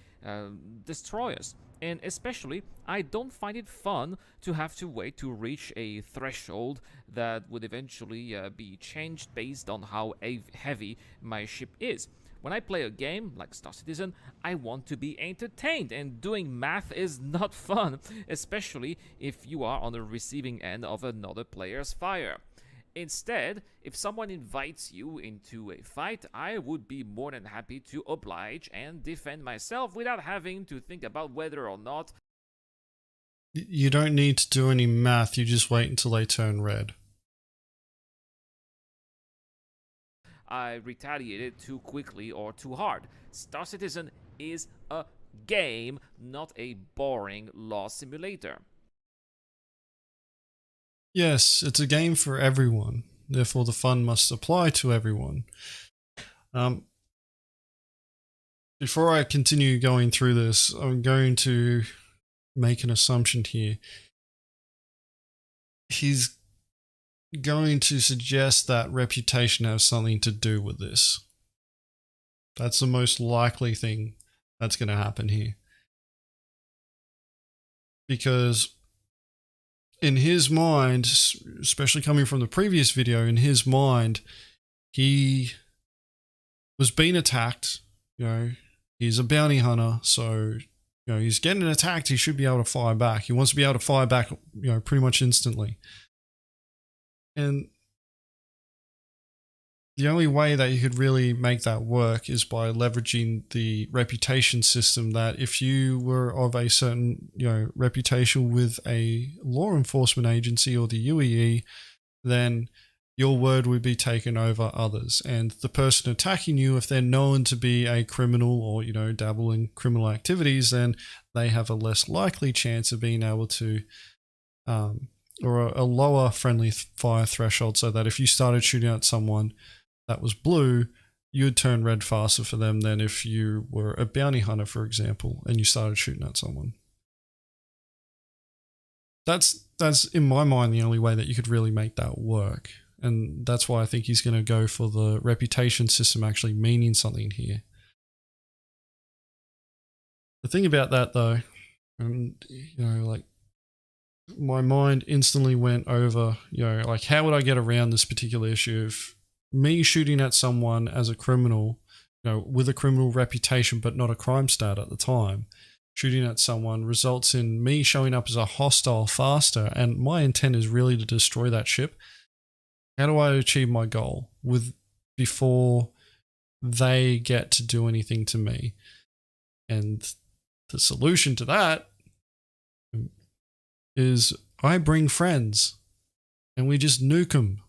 destroy us. And especially, I don't find it fun to have to wait to reach a threshold that would eventually be changed based on how heavy my ship is. When I play a game like Star Citizen, I want to be entertained, and doing math is not fun, especially if you are on the receiving end of another player's fire. Instead, if someone invites you into a fight, I would be more than happy to oblige and defend myself without having to think about whether or not You don't need to do any math, you just wait until they turn red. I retaliated too quickly or too hard. Star Citizen is a game, not a boring law simulator. Yes, it's a game for everyone, therefore the fun must apply to everyone. Before I continue going through this, I'm going to make an assumption here. He's going to suggest that reputation has something to do with this. That's the most likely thing that's going to happen here. Because in his mind, especially coming from the previous video, in his mind, he was being attacked. You know, he's a bounty hunter, so you know he's getting attacked. He should be able to fire back. He wants to be able to fire back, you know, pretty much instantly. And the only way that you could really make that work is by leveraging the reputation system, that if you were of a certain, you know, reputation with a law enforcement agency or the UEE, then your word would be taken over others. And the person attacking you, if they're known to be a criminal or, you know, dabble in criminal activities, then they have a less likely chance of being able to, or a lower friendly fire threshold, so that if you started shooting at someone that was blue, you would turn red faster for them than if you were a bounty hunter, for example, and you started shooting at someone. That's in my mind the only way that you could really make that work. And that's why I think he's going to go for the reputation system actually meaning something here. The thing about that though, and you know, like my mind instantly went over, you know, like how would I get around this particular issue of me shooting at someone as a criminal, you know, with a criminal reputation but not a Crimestat at the time. Shooting at someone results in me showing up as a hostile faster, and my intent is really to destroy that ship. How do I achieve my goal before they get to do anything to me? And the solution to that is I bring friends and we just nuke them.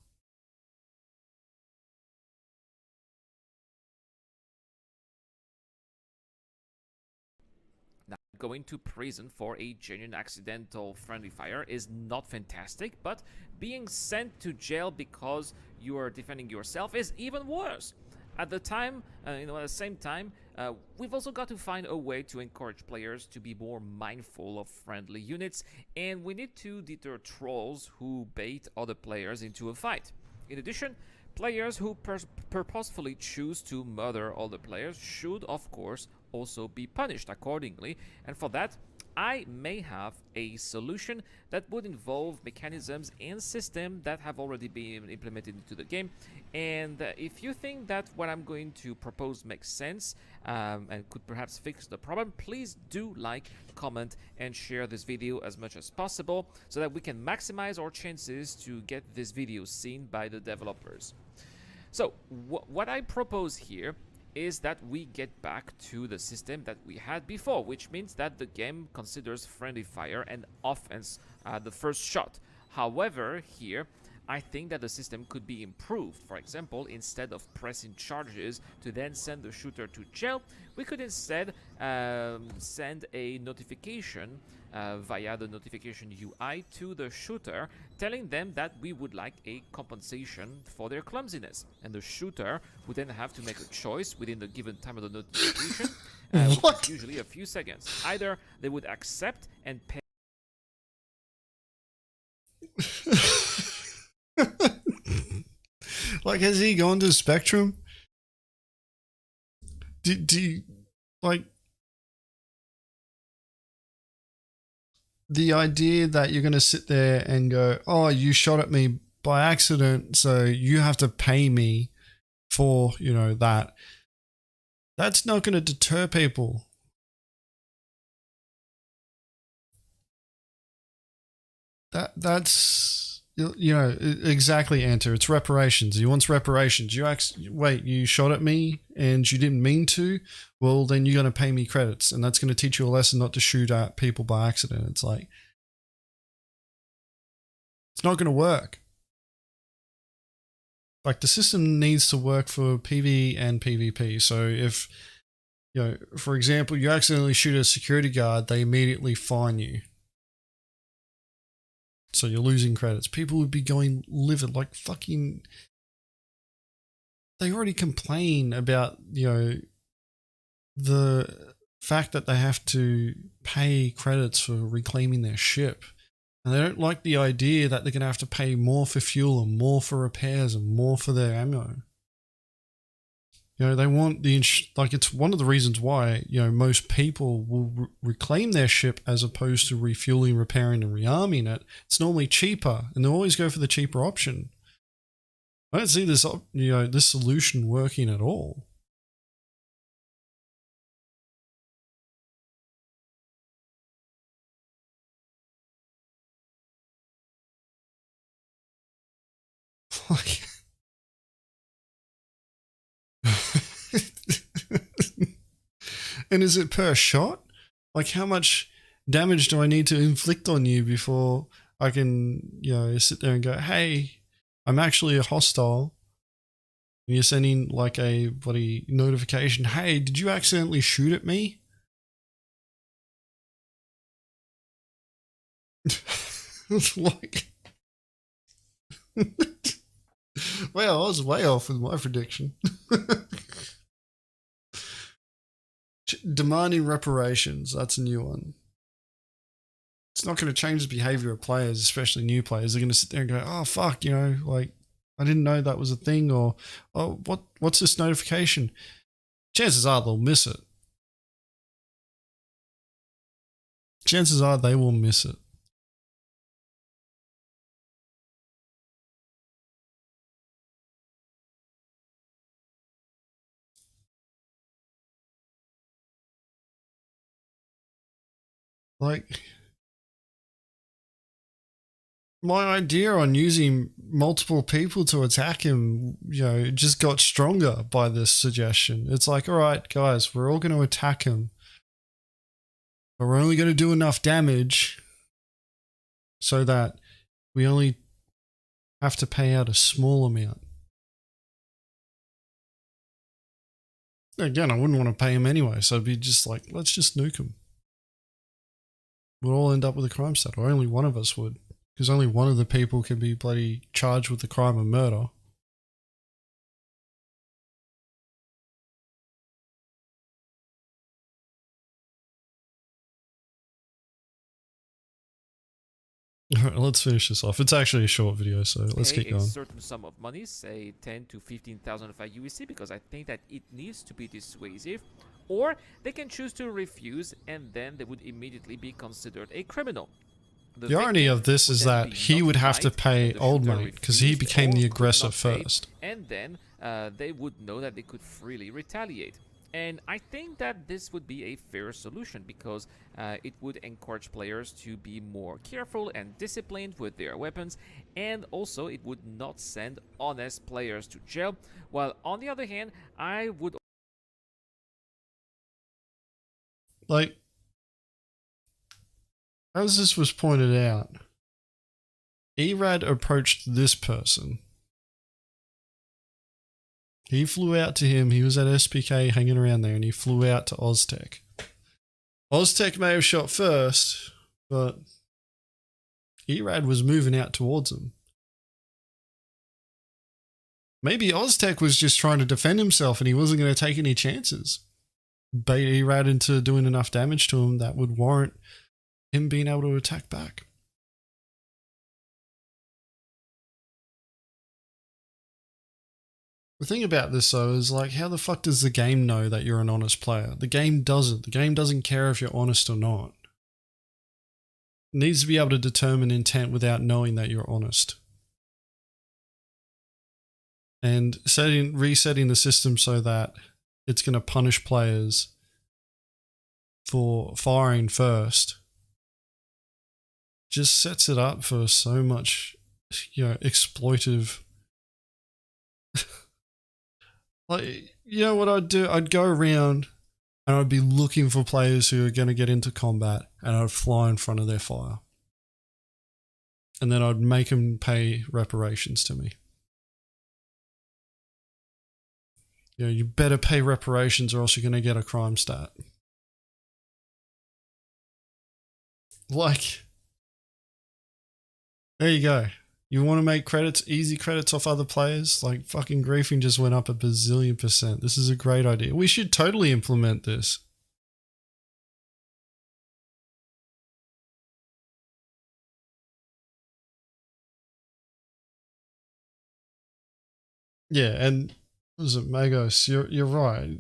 Now, going to prison for a genuine accidental friendly fire is not fantastic, but being sent to jail because you are defending yourself is even worse. At the same time, we've also got to find a way to encourage players to be more mindful of friendly units, and we need to deter trolls who bait other players into a fight. In addition, players who purposefully choose to murder other players should, of course, also be punished accordingly, and for that, I may have a solution that would involve mechanisms and systems that have already been implemented into the game. And if you think that what I'm going to propose makes sense and could perhaps fix the problem, please do like, comment, and share this video as much as possible so that we can maximize our chances to get this video seen by the developers. So what I propose here is that we get back to the system that we had before, which means that the game considers friendly fire and offense the first shot. However, here I think that the system could be improved. For example, instead of pressing charges to then send the shooter to jail, we could instead send a notification via the notification UI to the shooter, telling them that we would like a compensation for their clumsiness. And the shooter would then have to make a choice within the given time of the notification, which is usually a few seconds. Either they would accept and pay. Like, has he gone to Spectrum? Do you, like, the idea that you're going to sit there and go, oh, you shot at me by accident, so you have to pay me for, you know, that's not going to deter people. That's, you know, exactly, Enter. It's reparations. He wants reparations. Wait, you shot at me and you didn't mean to? Well, then you're going to pay me credits, and that's going to teach you a lesson not to shoot at people by accident. It's like, it's not going to work. Like, the system needs to work for PvE and PvP. So if, you know, for example, you accidentally shoot a security guard, they immediately fine you. So you're losing credits. People would be going livid, like fucking. They already complain about, you know, the fact that they have to pay credits for reclaiming their ship. And they don't like the idea that they're going to have to pay more for fuel and more for repairs and more for their ammo. You know, they want the, like, it's one of the reasons why, you know, most people will reclaim their ship as opposed to refueling, repairing, and rearming it. It's normally cheaper, and they'll always go for the cheaper option. I don't see this, you know, this solution working at all. Like, and is it per shot? Like, how much damage do I need to inflict on you before I can, you know, sit there and go, hey, I'm actually a hostile. And you're sending like a bloody notification, hey, did you accidentally shoot at me? It's like, well, I was way off with my prediction. Demanding reparations, that's a new one. It's not going to change the behavior of players, especially new players. They're going to sit there and go, oh, fuck, you know, like, I didn't know that was a thing, or, oh, what's this notification? Chances are they'll miss it. Chances are they will miss it. Like, my idea on using multiple people to attack him, you know, just got stronger by this suggestion. It's like, all right, guys, we're all going to attack him, but we're only going to do enough damage so that we only have to pay out a small amount. Again, I wouldn't want to pay him anyway, so it'd be just like, let's just nuke him. We'll all end up with a Crimestat, or only one of us would, because only one of the people can be bloody charged with the crime of murder. Alright, let's finish this off. It's actually a short video, so let's keep going. A certain sum of money, say 10 to 15,000 USD, because I think that it needs to be dissuasive, or they can choose to refuse, and then they would immediately be considered a criminal. The irony of this is that he would have to pay Old Mate because he became the aggressor first. And then they would know that they could freely retaliate. And I think that this would be a fair solution, because it would encourage players to be more careful and disciplined with their weapons, and also it would not send honest players to jail. While on the other hand, I would, like, as this was pointed out, Erad approached this person. He flew out to him. He was at SPK hanging around there, and he flew out to Oztech. Oztech may have shot first, but Erad was moving out towards him. Maybe Oztech was just trying to defend himself and he wasn't going to take any chances. Bait Erad into doing enough damage to him that would warrant him being able to attack back. The thing about this though is like, how the fuck does the game know that you're an honest player? The game doesn't. The game doesn't care if you're honest or not. It needs to be able to determine intent without knowing that you're honest. And resetting the system so that it's going to punish players for firing first just sets it up for so much, exploitive. Like, you know what I'd do? I'd go around and I'd be looking for players who are going to get into combat, and I'd fly in front of their fire. And then I'd make them pay reparations to me. You better pay reparations or else you're going to get a Crimestat. Like, there you go. You want to make credits, easy credits off other players? Like, fucking griefing just went up a bazillion%. This is a great idea. We should totally implement this. Yeah, and what is it, Magos? You're right.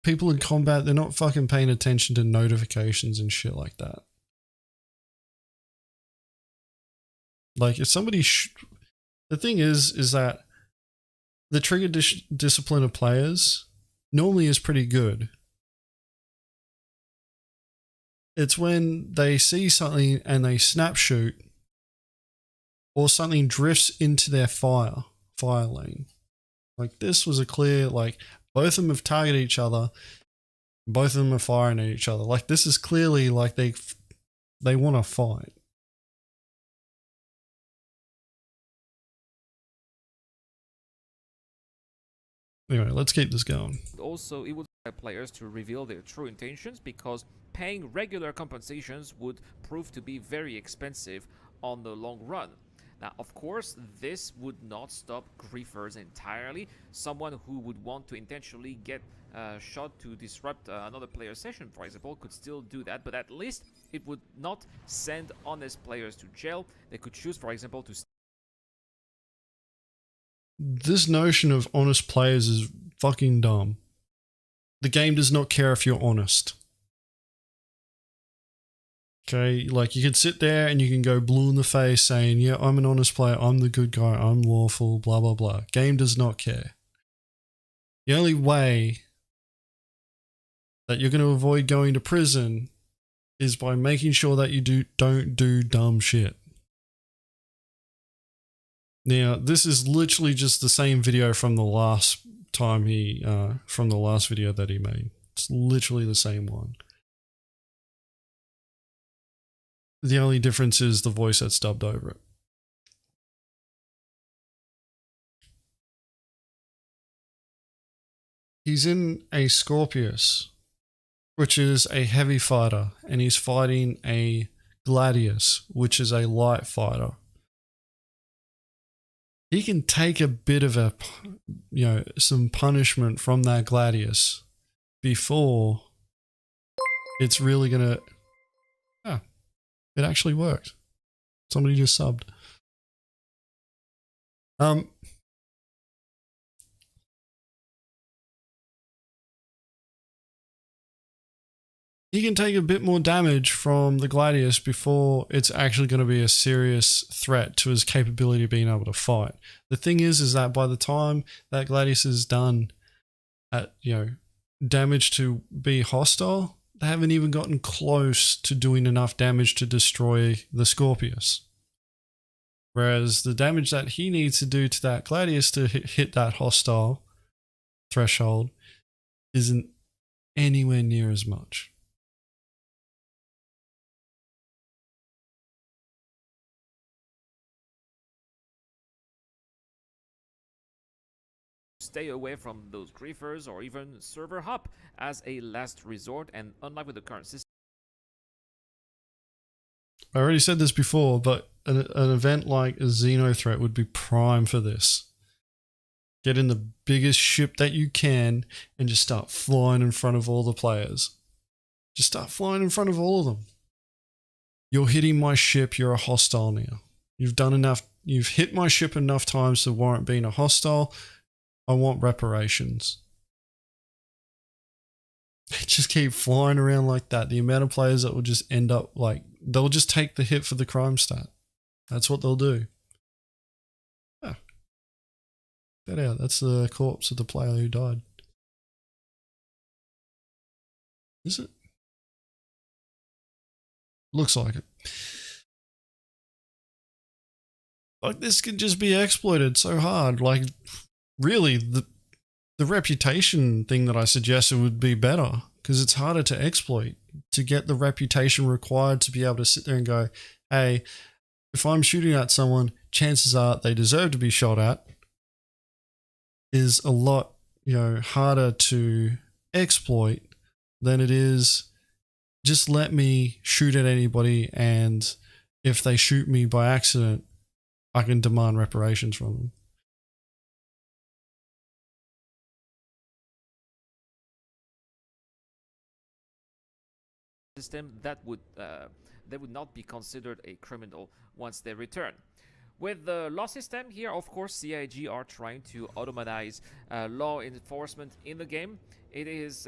People in combat, they're not fucking paying attention to notifications and shit like that. Like, if somebody... the thing is that the trigger discipline of players normally is pretty good. It's when they see something and they snap shoot, or something drifts into their fire lane. Like, this was a clear, like, both of them have targeted each other. Both of them are firing at each other. Like, this is clearly like they want to fight. Anyway, let's keep this going. Also, it would require players to reveal their true intentions, because paying regular compensations would prove to be very expensive on the long run. Now, of course, this would not stop griefers entirely. Someone who would want to intentionally get shot to disrupt another player's session, for example, could still do that, but at least it would not send honest players to jail. They could choose, for example, to... This notion of honest players is fucking dumb. The game does not care if you're honest. Okay, like, you can sit there and you can go blue in the face saying, yeah, I'm an honest player, I'm the good guy, I'm lawful, blah, blah, blah. Game does not care. The only way that you're going to avoid going to prison is by making sure that you don't do dumb shit. Now, this is literally just the same video from the last time from the last video that he made. It's literally the same one. The only difference is the voice that's dubbed over it. He's in a Scorpius, which is a heavy fighter, and he's fighting a Gladius, which is a light fighter. He can take a bit of a, some punishment from that Gladius before it's really gonna... It actually worked. Somebody just subbed. He can take a bit more damage from the Gladius before it's actually going to be a serious threat to his capability of being able to fight. The thing is that by the time that Gladius is done at, damage to be hostile, they haven't even gotten close to doing enough damage to destroy the Scorpius. Whereas the damage that he needs to do to that Gladius to hit that hostile threshold isn't anywhere near as much. stay away from those griefers or even server hop as a last resort. And unlike with the current system, I already said this before, but an event like a Xeno threat would be prime for this. Get in the biggest ship that you can and just start flying in front of all the players. Just start flying in front of all of them. You're hitting my ship, you're a hostile now. You've done enough, you've hit my ship enough times to warrant being a hostile. I want reparations. Just keep flying around like that. The amount of players that will just end up like, they'll just take the hit for the Crimestat. That's what they'll do. Ah. That out. That's the corpse of the player who died. Is it? Looks like it. Like, this could just be exploited so hard. Like, really, the reputation thing that I suggested would be better, because it's harder to exploit, to get the reputation required to be able to sit there and go, hey, if I'm shooting at someone, chances are they deserve to be shot at, is a lot, harder to exploit than it is just let me shoot at anybody, and if they shoot me by accident, I can demand reparations from them. system that would they would not be considered a criminal once they return. With the law system here, of course, CIG are trying to automatize law enforcement in the game. It is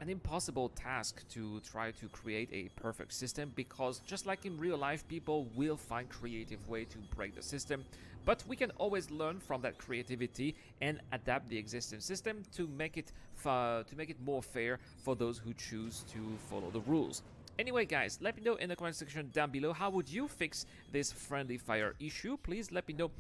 an impossible task to try to create a perfect system, because just like in real life, people will find creative way to break the system. But we can always learn from that creativity and adapt the existing system to make it more fair for those who choose to follow the rules. Anyway, guys, let me know in the comment section down below, how would you fix this friendly fire issue? Please let me know.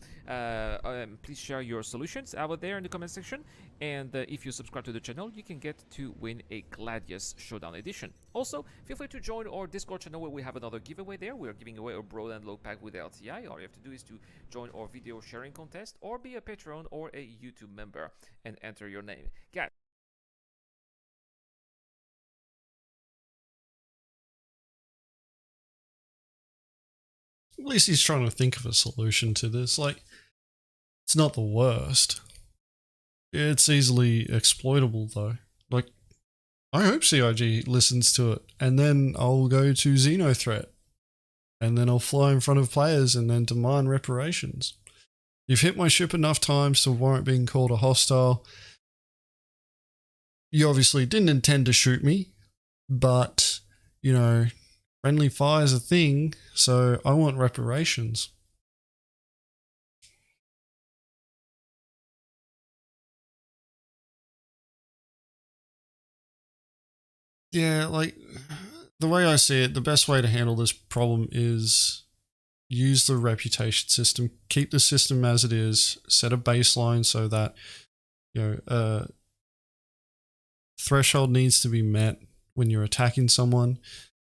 Please share your solutions out there in the comment section. And if you subscribe to the channel, you can get to win a Gladius Showdown Edition. Also, feel free to join our Discord channel where we have another giveaway there. We are giving away a Broad and Low pack with LTI. All you have to do is to join our video sharing contest, or be a Patreon or a YouTube member and enter your name. Guys, at least he's trying to think of a solution to this. Like, it's not the worst. It's easily exploitable though. Like, I hope CIG listens to it, and then I'll go to Xeno threat, and then I'll fly in front of players and then demand reparations. You've hit my ship enough times to warrant being called a hostile. You obviously didn't intend to shoot me, but, friendly fire is a thing, so I want reparations. Yeah, like, the way I see it, the best way to handle this problem is use the reputation system, keep the system as it is, set a baseline so that, threshold needs to be met when you're attacking someone,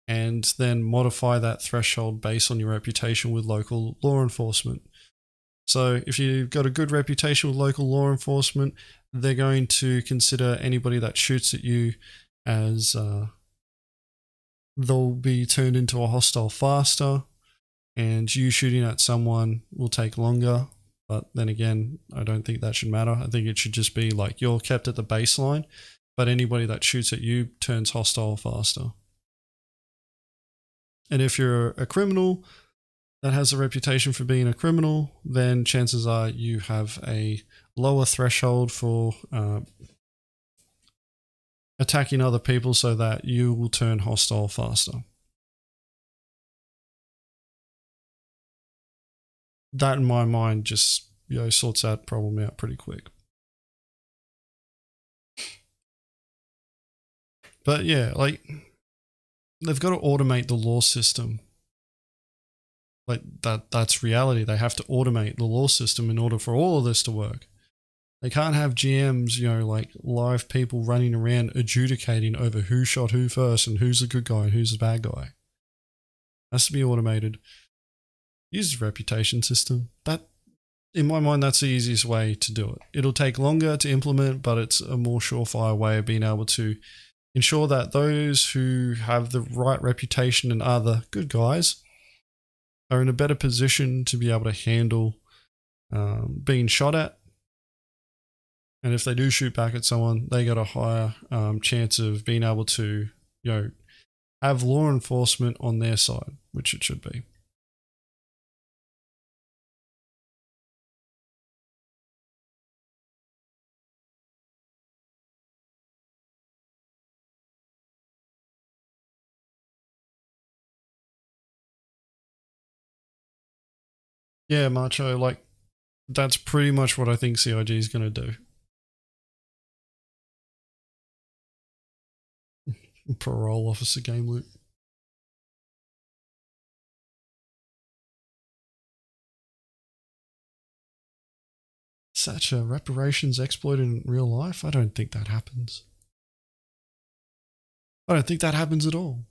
and then modify that threshold based on your reputation with local law enforcement. So if you've got a good reputation with local law enforcement, they're going to consider anybody that shoots at you as they'll be turned into a hostile faster, and you shooting at someone will take longer. But then again, I don't think that should matter. I think it should just be like you're kept at the baseline, but anybody that shoots at you turns hostile faster. And if you're a criminal that has a reputation for being a criminal, then chances are you have a lower threshold for attacking other people, so that you will turn hostile faster. That, in my mind, just sorts that problem out pretty quick. But yeah, like, they've got to automate the law system. Like, that's reality. They have to automate the law system in order for all of this to work. They can't have GMs, like live people running around adjudicating over who shot who first and who's the good guy and who's the bad guy. It has to be automated. Use the reputation system. in my mind, that's the easiest way to do it. It'll take longer to implement, but it's a more surefire way of being able to ensure that those who have the right reputation and are the good guys are in a better position to be able to handle being shot at. And if they do shoot back at someone, they got a higher chance of being able to, have law enforcement on their side, which it should be. Yeah, Macho, like, that's pretty much what I think CIG is going to do. Parole officer game loop. Such a reparations exploit in real life? I don't think that happens. I don't think that happens at all.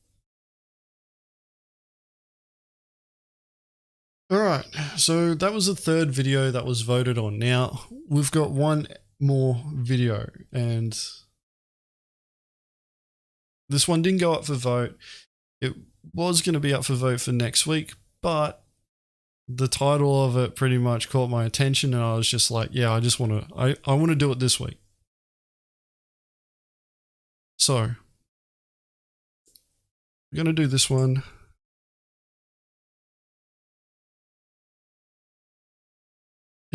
Alright, so that was the third video that was voted on. Now, we've got one more video, and this one didn't go up for vote. It was going to be up for vote for next week, but the title of it pretty much caught my attention, and I was just like, yeah, I want to do it this week. So, we're going to do this one.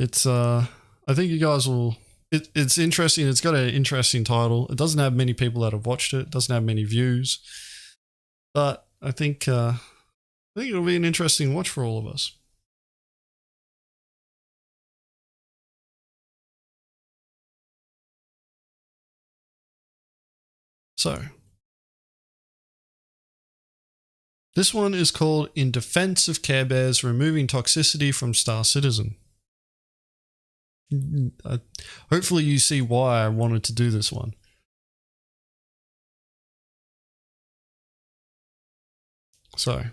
It's, I think you guys will, it's interesting. It's got an interesting title. It doesn't have many people that have watched it. It doesn't have many views, but I think it'll be an interesting watch for all of us. So, this one is called In Defense of Carebears, Removing Toxicity from Star Citizen. Hopefully you see why I wanted to do this one. So,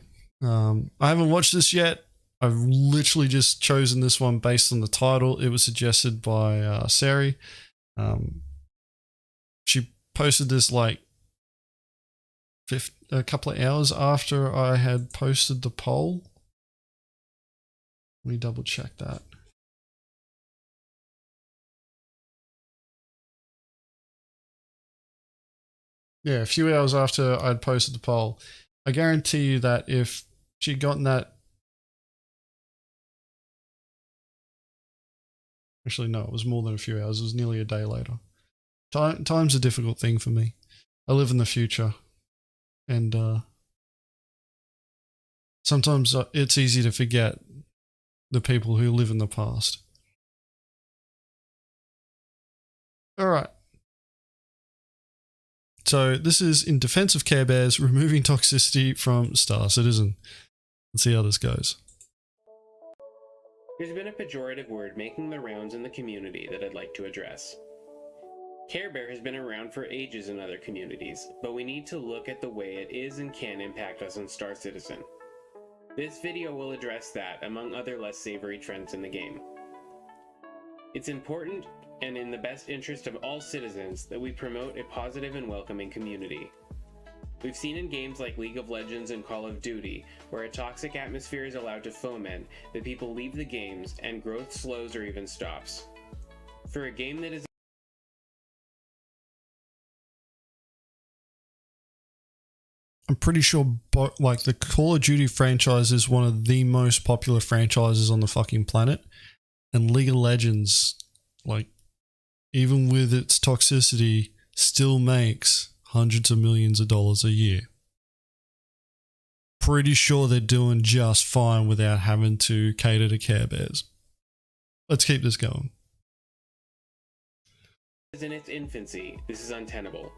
I haven't watched this yet. I've literally just chosen this one based on the title. It was suggested by Sari. She posted this like a couple of hours after I had posted the poll. Let me double check that. Yeah, a few hours after I'd posted the poll. I guarantee you that if she'd gotten that... Actually, no, it was more than a few hours. It was nearly a day later. Time's a difficult thing for me. I live in the future. And sometimes it's easy to forget the people who live in the past. All right. So this is In Defense of Carebears, Removing Toxicity from Star Citizen. Let's see how this goes. There's been a pejorative word making the rounds in the community that I'd like to address. Care Bear has been around for ages in other communities, but we need to look at the way it is and can impact us in Star Citizen. This video will address that, among other less savory trends in the game. It's important and in the best interest of all citizens that we promote a positive and welcoming community. We've seen in games like League of Legends and Call of Duty, where a toxic atmosphere is allowed to foment, that people leave the games and growth slows or even stops. For a game that is I'm pretty sure like the Call of Duty franchise is one of the most popular franchises on the fucking planet, and League of Legends, like, even with its toxicity, still makes hundreds of millions of dollars a year. Pretty sure they're doing just fine without having to cater to Carebears. Let's keep this going. in its infancy, this is untenable.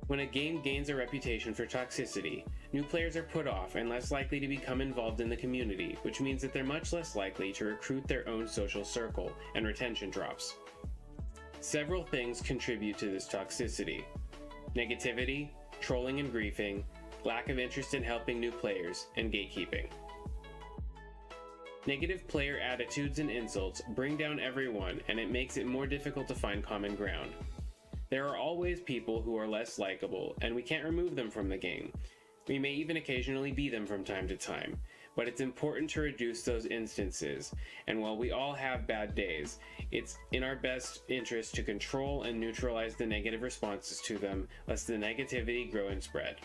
When a game gains a reputation for toxicity, new players are put off and less likely to become involved in the community, which means that they're much less likely to recruit their own social circle, and retention drops. Several things contribute to this toxicity: negativity, trolling and griefing, lack of interest in helping new players, and gatekeeping. Negative player attitudes and insults bring down everyone, and it makes it more difficult to find common ground. There are always people who are less likable, and we can't remove them from the game. We may even occasionally be them from time to time, but it's important to reduce those instances, and while we all have bad days, it's in our best interest to control and neutralize the negative responses to them, lest the negativity grow and spread.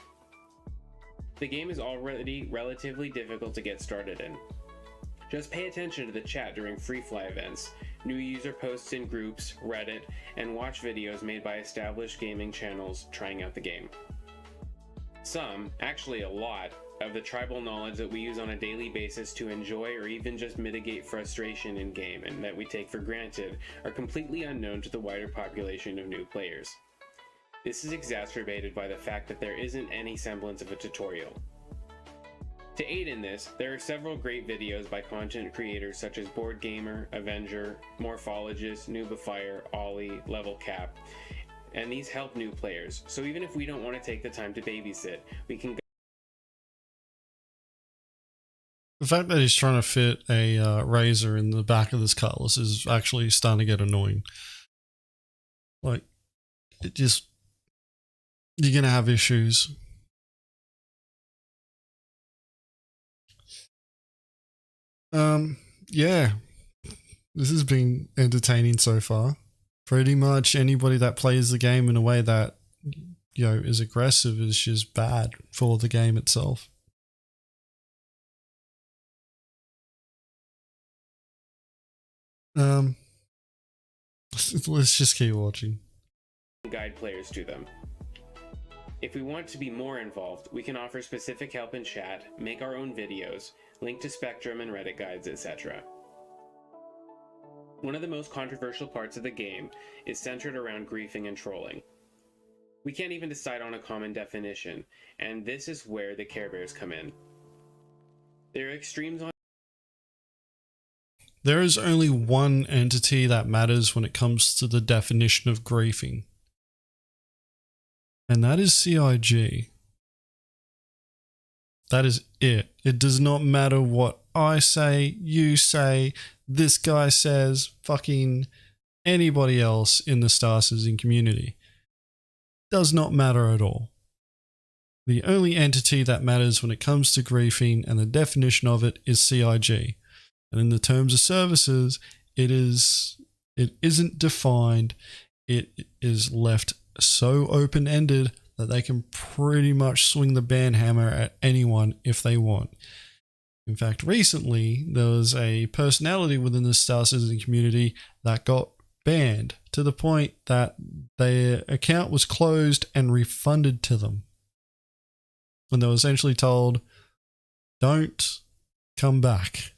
The game is already relatively difficult to get started in. Just pay attention to the chat during free fly events, new user posts in groups, Reddit, and watch videos made by established gaming channels trying out the game. Some, actually a lot, of the tribal knowledge that we use on a daily basis to enjoy or even just mitigate frustration in game and that we take for granted are completely unknown to the wider population of new players. This is exacerbated by the fact that there isn't any semblance of a tutorial. To aid in this, there are several great videos by content creators such as Board Gamer, Avenger, Morphologist, Noobifier, Ollie, Level Cap, and these help new players, so even if we don't want to take the time to babysit, we can. The fact that he's trying to fit a razor in the back of this cutlass is actually starting to get annoying. Like, it just, you're going to have issues. Yeah, this has been entertaining so far. Pretty much anybody that plays the game in a way that, you know, is aggressive is just bad for the game itself. Let's just keep watching. Guide players to them. If we want to be more involved, we can offer specific help in chat, make our own videos, link to Spectrum and Reddit guides, etc. One of the most controversial parts of the game is centered around griefing and trolling. We can't even decide on a common definition, and this is where the Carebears come in. There are extremes on. There is only one entity that matters when it comes to the definition of griefing, and that is CIG. That is it. It does not matter what I say, you say, this guy says, fucking anybody else in the Star Citizen community. Does not matter at all. The only entity that matters when it comes to griefing and the definition of it is CIG. And in the terms of services, it isn't defined. It is left so open-ended that they can pretty much swing the banhammer at anyone if they want. In fact, recently, there was a personality within the Star Citizen community that got banned to the point that their account was closed and refunded to them. When they were essentially told, don't come back.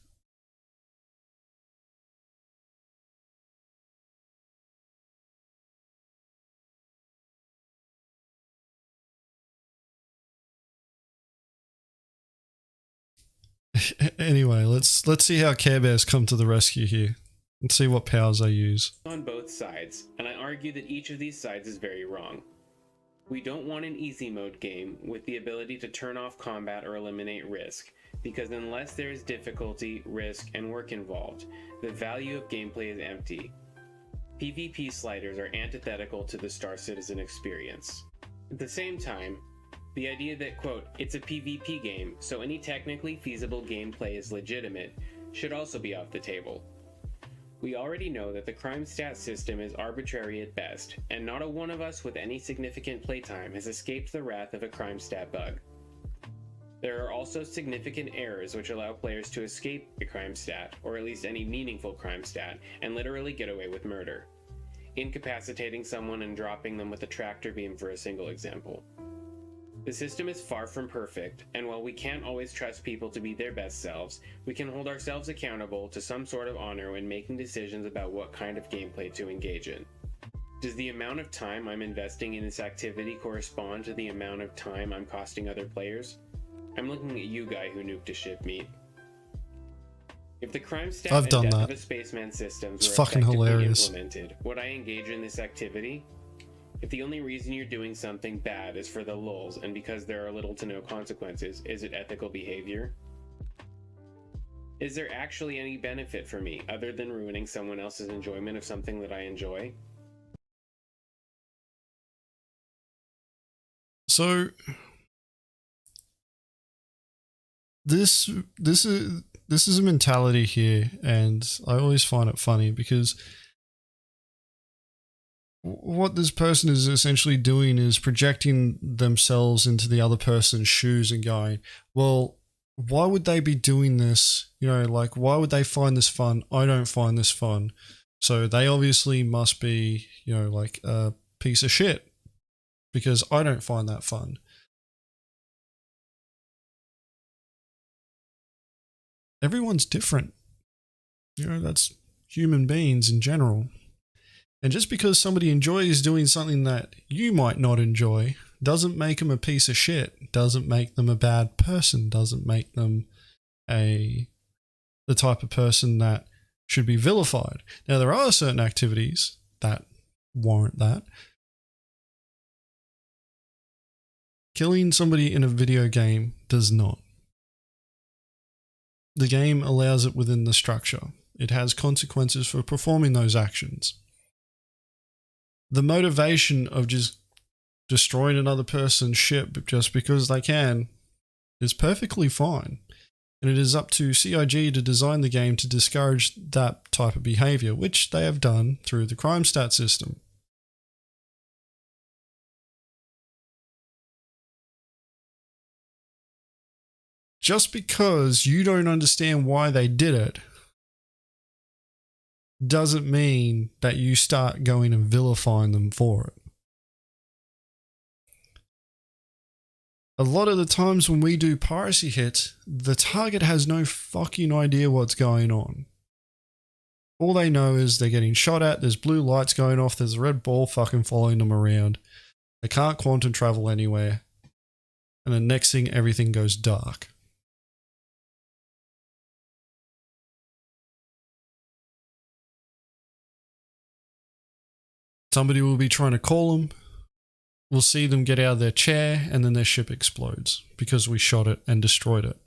Anyway, let's see how Carebears come to the rescue here. Let's see what powers they use. On both sides, and I argue that each of these sides is very wrong. We don't want an easy mode game with the ability to turn off combat or eliminate risk, because unless there is difficulty, risk, and work involved, the value of gameplay is empty. PvP sliders are antithetical to the Star Citizen experience. At the same time, the idea that, quote, it's a PvP game, so any technically feasible gameplay is legitimate, should also be off the table. We already know that the Crimestat system is arbitrary at best, and not a one of us with any significant playtime has escaped the wrath of a Crimestat bug. There are also significant errors which allow players to escape a Crimestat, or at least any meaningful Crimestat, and literally get away with murder. Incapacitating someone and dropping them with a tractor beam for a single example. The system is far from perfect, and while we can't always trust people to be their best selves, we can hold ourselves accountable to some sort of honor when making decisions about what kind of gameplay to engage in. Does the amount of time I'm investing in this activity correspond to the amount of time I'm costing other players? I'm looking at you, guy who nuked a ship meet. If the Crimestat and Death of a Spaceman systems were effectively implemented, would I engage in this activity? If the only reason you're doing something bad is for the lulz and because there are little to no consequences, is it ethical behavior? Is there actually any benefit for me other than ruining someone else's enjoyment of something that I enjoy? So this is a mentality here, and I always find it funny because what this person is essentially doing is projecting themselves into the other person's shoes and going, well, why would they be doing this? You know, like, why would they find this fun? I don't find this fun. So they obviously must be, you know, like a piece of shit because I don't find that fun. Everyone's different. You know, that's human beings in general. And just because somebody enjoys doing something that you might not enjoy doesn't make them a piece of shit, doesn't make them a bad person, doesn't make them the type of person that should be vilified. Now, there are certain activities that warrant that. Killing somebody in a video game does not. The game allows it within the structure. It has consequences for performing those actions. The motivation of just destroying another person's ship just because they can is perfectly fine. And it is up to CIG to design the game to discourage that type of behavior, which they have done through the Crimestat system. Just because you don't understand why they did it doesn't mean that you start going and vilifying them for it. A lot of the times when we do piracy hits, the target has no fucking idea what's going on. All they know is they're getting shot at, there's blue lights going off, there's a red ball fucking following them around. They can't quantum travel anywhere. And the next thing, everything goes dark. Somebody will be trying to call them. We'll see them get out of their chair and then their ship explodes because we shot it and destroyed it.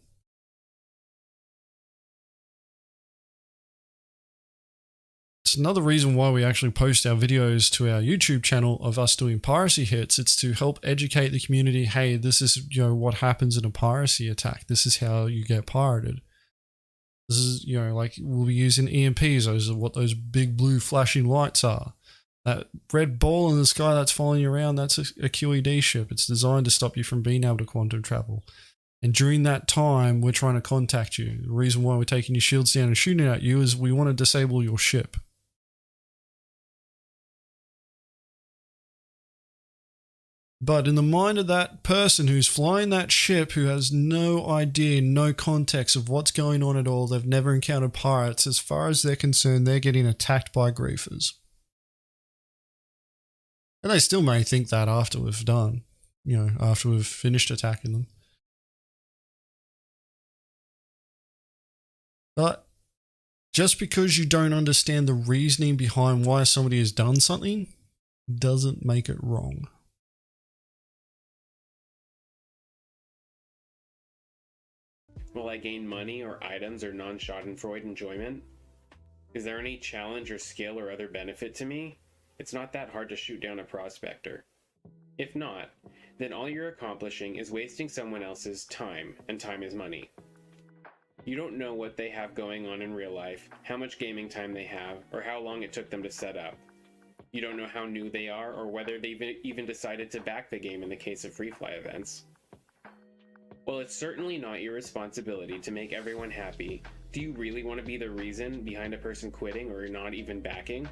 It's another reason why we actually post our videos to our YouTube channel of us doing piracy hits. It's to help educate the community. Hey, this is, you know, what happens in a piracy attack. This is how you get pirated. This is, you know, like we'll be using EMPs. Those are what those big blue flashing lights are. That red ball in the sky that's following you around, that's a QED ship. It's designed to stop you from being able to quantum travel. And during that time, we're trying to contact you. The reason why we're taking your shields down and shooting at you is we want to disable your ship. But in the mind of that person who's flying that ship, who has no idea, no context of what's going on at all, they've never encountered pirates, as far as they're concerned, they're getting attacked by griefers. And they still may think that after we've done, you know, after we've finished attacking them. But just because you don't understand the reasoning behind why somebody has done something doesn't make it wrong. Will I gain money or items or non-schadenfreude enjoyment? Is there any challenge or skill or other benefit to me? It's not that hard to shoot down a prospector. If not, then all you're accomplishing is wasting someone else's time, and time is money. You don't know what they have going on in real life, how much gaming time they have, or how long it took them to set up. You don't know how new they are, or whether they've even decided to back the game in the case of free fly events. Well, it's certainly not your responsibility to make everyone happy. Do you really want to be the reason behind a person quitting or not even backing?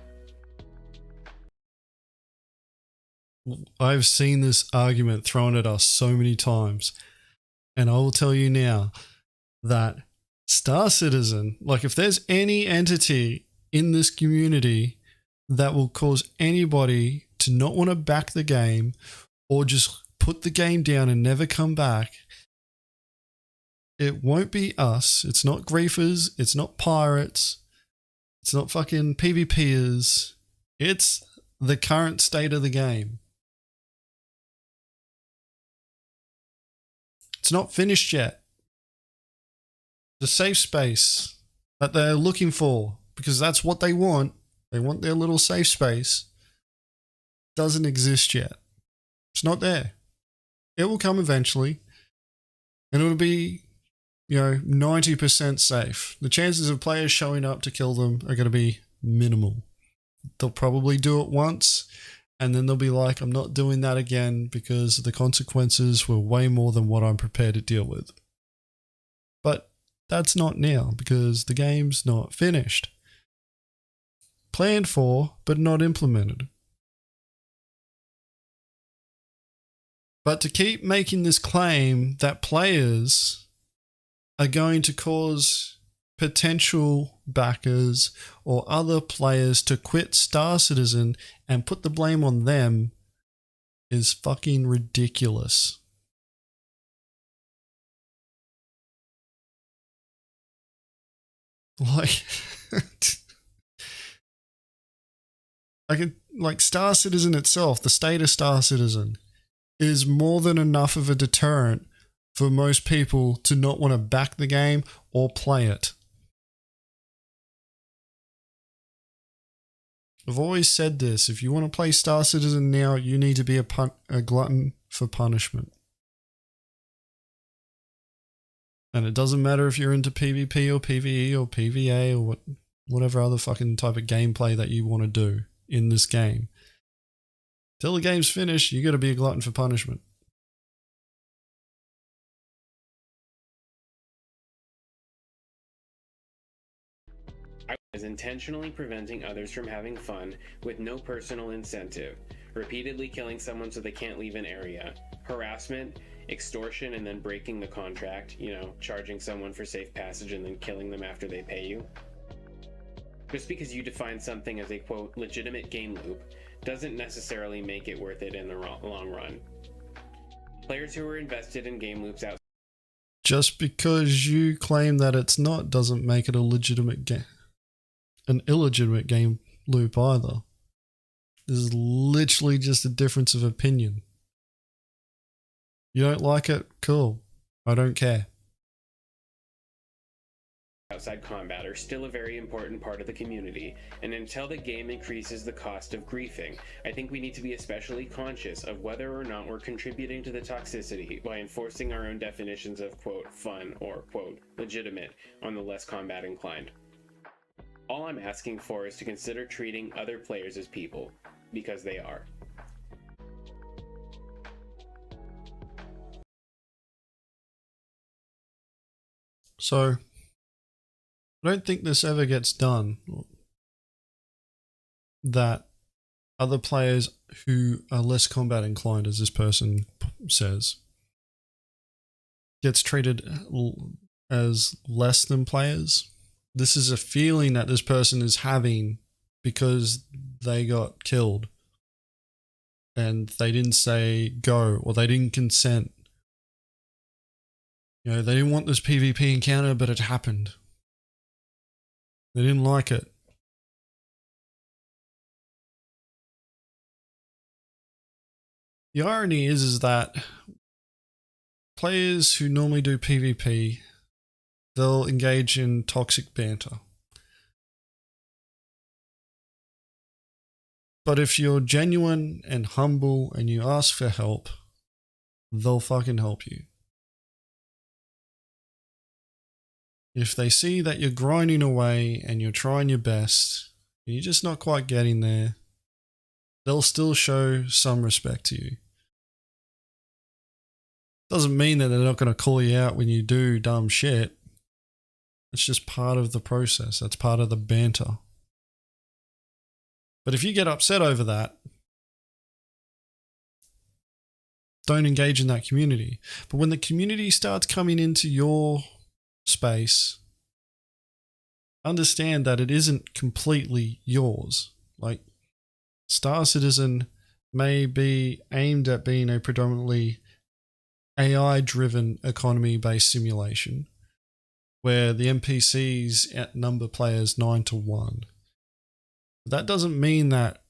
I've seen this argument thrown at us so many times, and I will tell you now that Star Citizen, like if there's any entity in this community that will cause anybody to not want to back the game or just put the game down and never come back, it won't be us. It's not griefers. It's not pirates. It's not fucking PvPers. It's the current state of the game. It's not finished yet. the safe space that they're looking for, because that's what they want. They want their little safe space. Doesn't exist yet. It's not there. It will come eventually, and it'll be, 90% safe. The chances of players showing up to kill them are going to be minimal. They'll probably do it once, and then they'll be like, I'm not doing that again because the consequences were way more than what I'm prepared to deal with. But that's not now, because the game's not finished. Planned for, but not implemented. But to keep making this claim that players are going to cause potential backers or other players to quit Star Citizen and put the blame on them is fucking ridiculous. Like Star Citizen itself, the state of Star Citizen, is more than enough of a deterrent for most people to not want to back the game or play it. I've always said this, if you want to play Star Citizen now, you need to be a glutton for punishment. And it doesn't matter if you're into PvP or PvE or PvA or whatever other fucking type of gameplay that you want to do in this game. Till the game's finished, you got to be a glutton for punishment. I was intentionally preventing others from having fun with no personal incentive, repeatedly killing someone so they can't leave an area, harassment, extortion, and then breaking the contract, charging someone for safe passage and then killing them after they pay you. Just because you define something as a, quote, legitimate game loop doesn't necessarily make it worth it in the long run. Players who are invested in game loops out. Just because you claim that it's not doesn't make it an illegitimate game loop either. This is literally just a difference of opinion. You don't like it? Cool. I don't care. Outside combat are still a very important part of the community, and until the game increases the cost of griefing, I think we need to be especially conscious of whether or not we're contributing to the toxicity by enforcing our own definitions of, quote, fun or, quote, legitimate on the less combat inclined. All I'm asking for is to consider treating other players as people, because they are. So, I don't think this ever gets done, that other players who are less combat inclined, as this person says, gets treated as less than players. This is a feeling that this person is having because they got killed and they didn't say go, or they didn't consent. They didn't want this PvP encounter, but it happened. They didn't like it. The irony is that players who normally do PvP, they'll engage in toxic banter. But if you're genuine and humble and you ask for help, they'll fucking help you. If they see that you're grinding away and you're trying your best, and you're just not quite getting there, they'll still show some respect to you. Doesn't mean that they're not going to call you out when you do dumb shit. It's just part of the process. That's part of the banter. But if you get upset over that, don't engage in that community. But when the community starts coming into your space, understand that it isn't completely yours. Like, Star Citizen may be aimed at being a predominantly AI-driven economy-based simulation where the NPCs outnumber players 9-1. But that doesn't mean that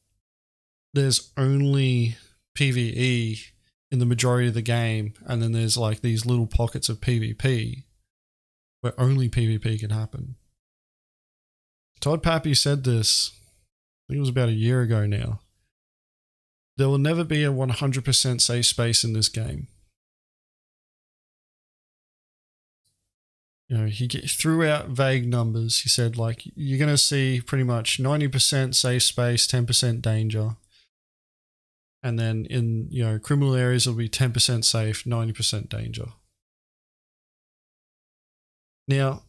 there's only PvE in the majority of the game and then there's like these little pockets of PvP. where only PvP can happen. Todd Pappy said this, I think it was about a year ago now. There will never be a 100% safe space in this game. You know, he threw out vague numbers. He said, like, you're going to see pretty much 90% safe space, 10% danger. And then in, you know, criminal areas, it'll be 10% safe, 90% danger. Now,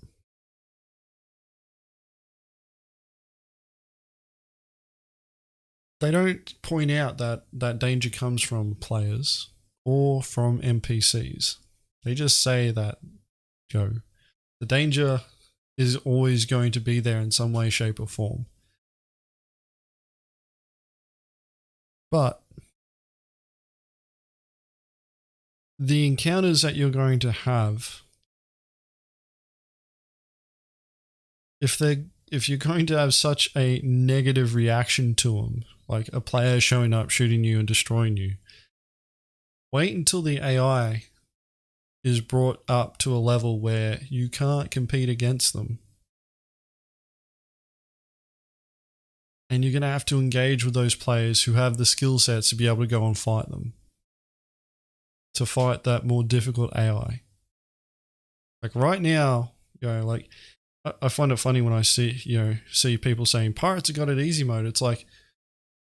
they don't point out that that danger comes from players or from NPCs. They just say that, you know, the danger is always going to be there in some way, shape, or form. But the encounters that you're going to have, if you're going to have such a negative reaction to them, like a player showing up, shooting you and destroying you, wait until the AI is brought up to a level where you can't compete against them. And you're going to have to engage with those players who have the skill sets to be able to go and fight them. To fight that more difficult AI. Like right now, you know, like I find it funny when I see people saying pirates have got it easy mode. It's like,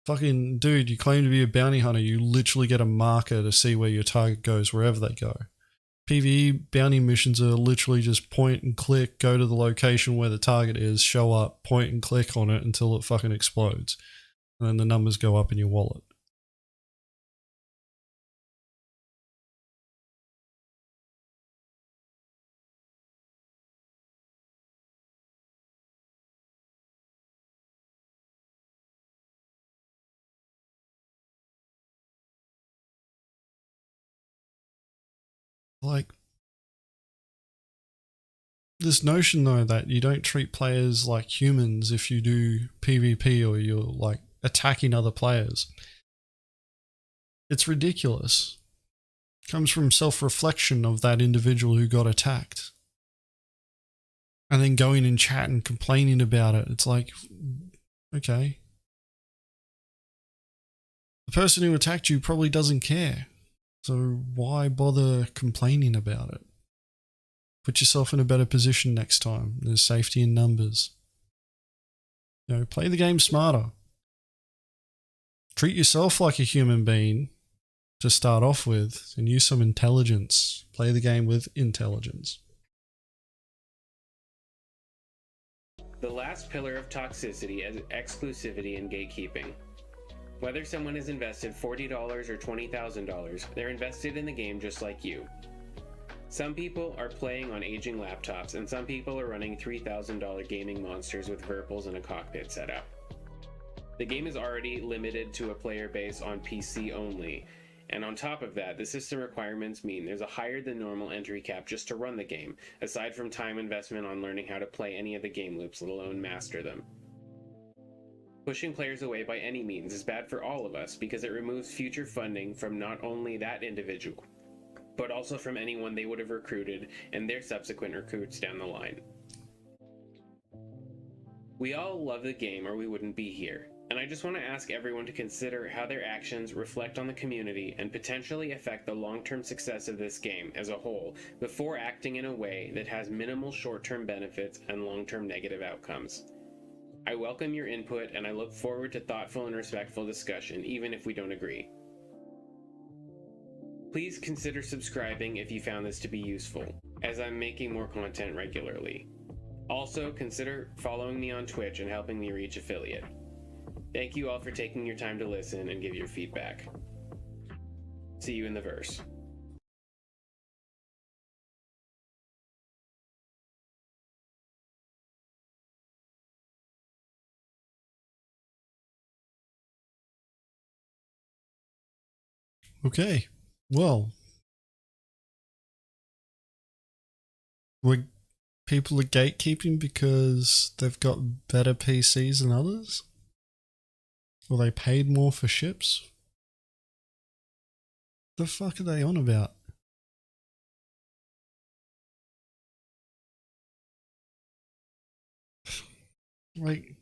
fucking dude, you claim to be a bounty hunter. You literally get a marker to see where your target goes wherever they go. PvE bounty missions are literally just point and click, go to the location where the target is, show up, point and click on it until it fucking explodes. And then the numbers go up in your wallet. Like, this notion though that you don't treat players like humans if you do PvP or you're like attacking other players. It's ridiculous. It comes from self-reflection of that individual who got attacked. And then going in chat and complaining about it. It's like, okay. The person who attacked you probably doesn't care. So why bother complaining about it? Put yourself in a better position next time. There's safety in numbers. You know, play the game smarter. Treat yourself like a human being to start off with and use some intelligence. Play the game with intelligence. The last pillar of toxicity is exclusivity and gatekeeping. Whether someone has invested $40 or $20,000, they're invested in the game just like you. Some people are playing on aging laptops, and some people are running $3,000 gaming monsters with Virpils and a cockpit setup. The game is already limited to a player base on PC only, and on top of that, the system requirements mean there's a higher than normal entry cap just to run the game, aside from time investment on learning how to play any of the game loops, let alone master them. Pushing players away by any means is bad for all of us because it removes future funding from not only that individual, but also from anyone they would have recruited and their subsequent recruits down the line. We all love the game or we wouldn't be here, and I just want to ask everyone to consider how their actions reflect on the community and potentially affect the long-term success of this game as a whole before acting in a way that has minimal short-term benefits and long-term negative outcomes. I welcome your input and I look forward to thoughtful and respectful discussion, even if we don't agree. Please consider subscribing if you found this to be useful, as I'm making more content regularly. Also, consider following me on Twitch and helping me reach affiliate. Thank you all for taking your time to listen and give your feedback. See you in the verse. Okay, well, people are gatekeeping because they've got better PCs than others? Or they paid more for ships? The fuck are they on about? Like,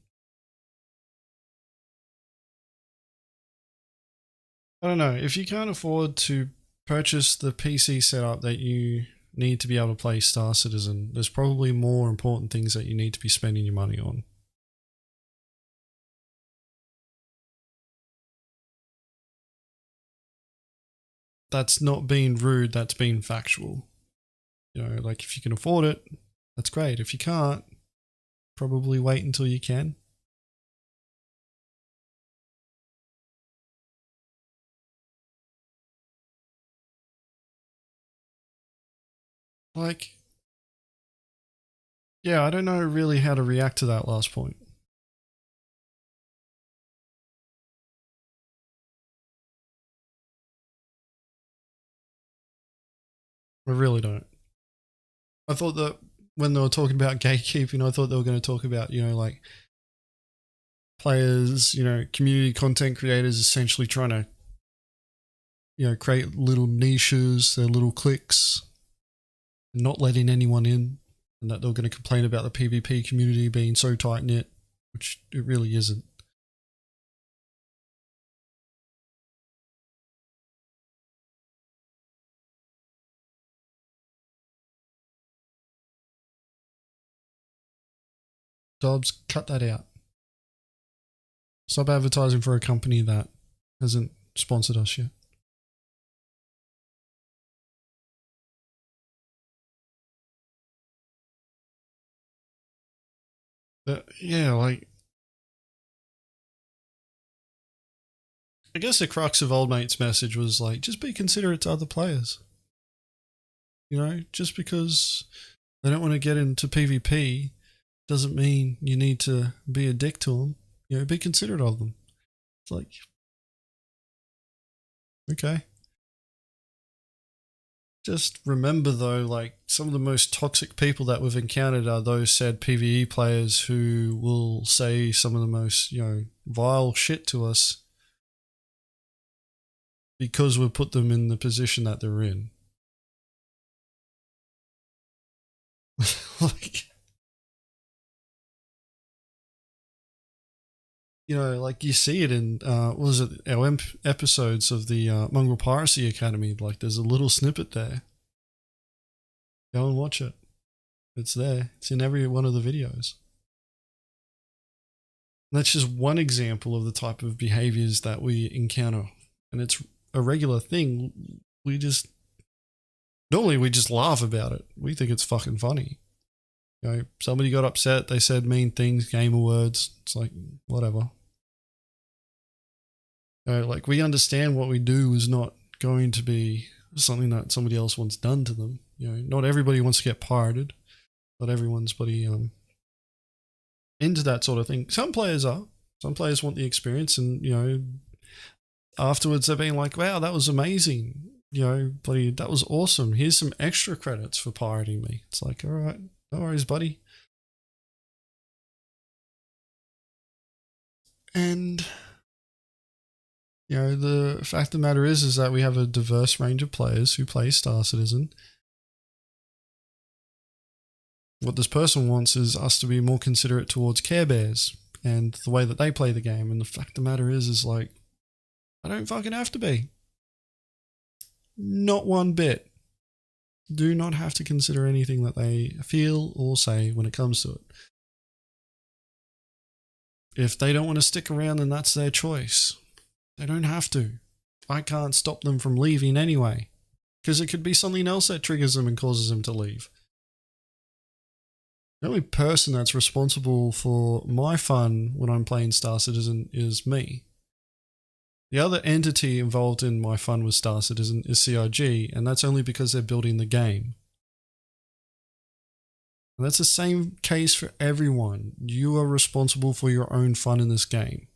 I don't know, if you can't afford to purchase the PC setup that you need to be able to play Star Citizen, there's probably more important things that you need to be spending your money on. That's not being rude, that's being factual. You know, like if you can afford it, that's great. If you can't, probably wait until you can. Like, yeah, I don't know really how to react to that last point. I really don't. I thought that when they were talking about gatekeeping, I thought they were going to talk about, you know, like players, you know, community content creators essentially trying to, you know, create little niches, their little cliques, not letting anyone in, and that they were going to complain about the PvP community being so tight knit, which it really isn't. Dobbs, cut that out. Stop advertising for a company that hasn't sponsored us yet. But yeah, like, I guess the crux of Old Mate's message was like, just be considerate to other players. You know, just because they don't want to get into PvP doesn't mean you need to be a dick to them. You know, be considerate of them. It's like, okay. Just remember though, like some of the most toxic people that we've encountered are those said PvE players who will say some of the most, you know, vile shit to us because we put them in the position that they're in. Like, you know, like you see it in, what was it, our episodes of the Mongrel Piracy Academy. Like there's a little snippet there. Go and watch it. It's there. It's in every one of the videos. And that's just one example of the type of behaviors that we encounter. And it's a regular thing. Normally we just laugh about it. We think it's fucking funny. You know, somebody got upset, they said mean things, gamer words. It's like, whatever. You know, like we understand what we do is not going to be something that somebody else wants done to them. You know, not everybody wants to get pirated. Not everyone's bloody into that sort of thing. Some players are. Some players want the experience, and you know, afterwards they're being like, "Wow, that was amazing." You know, bloody, that was awesome. Here's some extra credits for pirating me. It's like, all right, no worries, buddy. And you know, the fact of the matter is that we have a diverse range of players who play Star Citizen. What this person wants is us to be more considerate towards Carebears and the way that they play the game. And the fact of the matter is like, I don't fucking have to be. Not one bit. Do not have to consider anything that they feel or say when it comes to it. If they don't want to stick around, then that's their choice. They don't have to. I can't stop them from leaving anyway, because it could be something else that triggers them and causes them to leave. The only person that's responsible for my fun when I'm playing Star Citizen is me. The other entity involved in my fun with Star Citizen is CIG, and that's only because they're building the game. And that's the same case for everyone. You are responsible for your own fun in this game.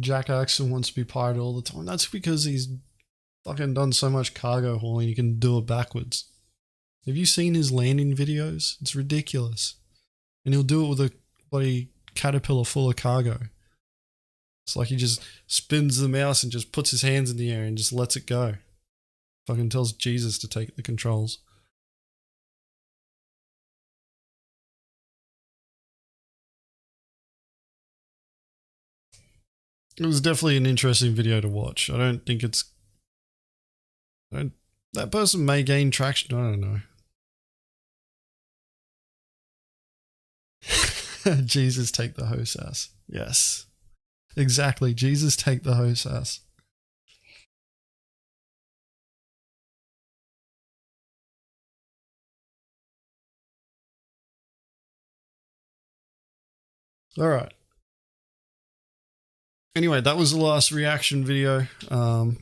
Jack Axon wants to be pirated all the time. That's because he's fucking done so much cargo hauling, he can do it backwards. Have you seen his landing videos? It's ridiculous. And he'll do it with a bloody caterpillar full of cargo. It's like he just spins the mouse and just puts his hands in the air and just lets it go. Fucking tells Jesus to take the controls. It was definitely an interesting video to watch. I don't think it's... that person may gain traction. I don't know. Jesus take the host ass. Yes. Exactly. Jesus take the host ass. All right. Anyway, that was the last reaction video. 4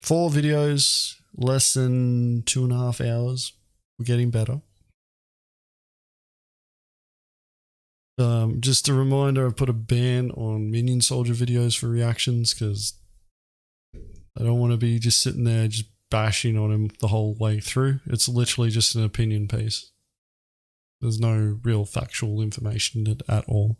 videos, less than 2.5 hours. We're getting better. Just a reminder, I put a ban on Minion Soldier videos for reactions because I don't want to be just sitting there just bashing on him the whole way through. It's literally just an opinion piece. There's no real factual information in it at all.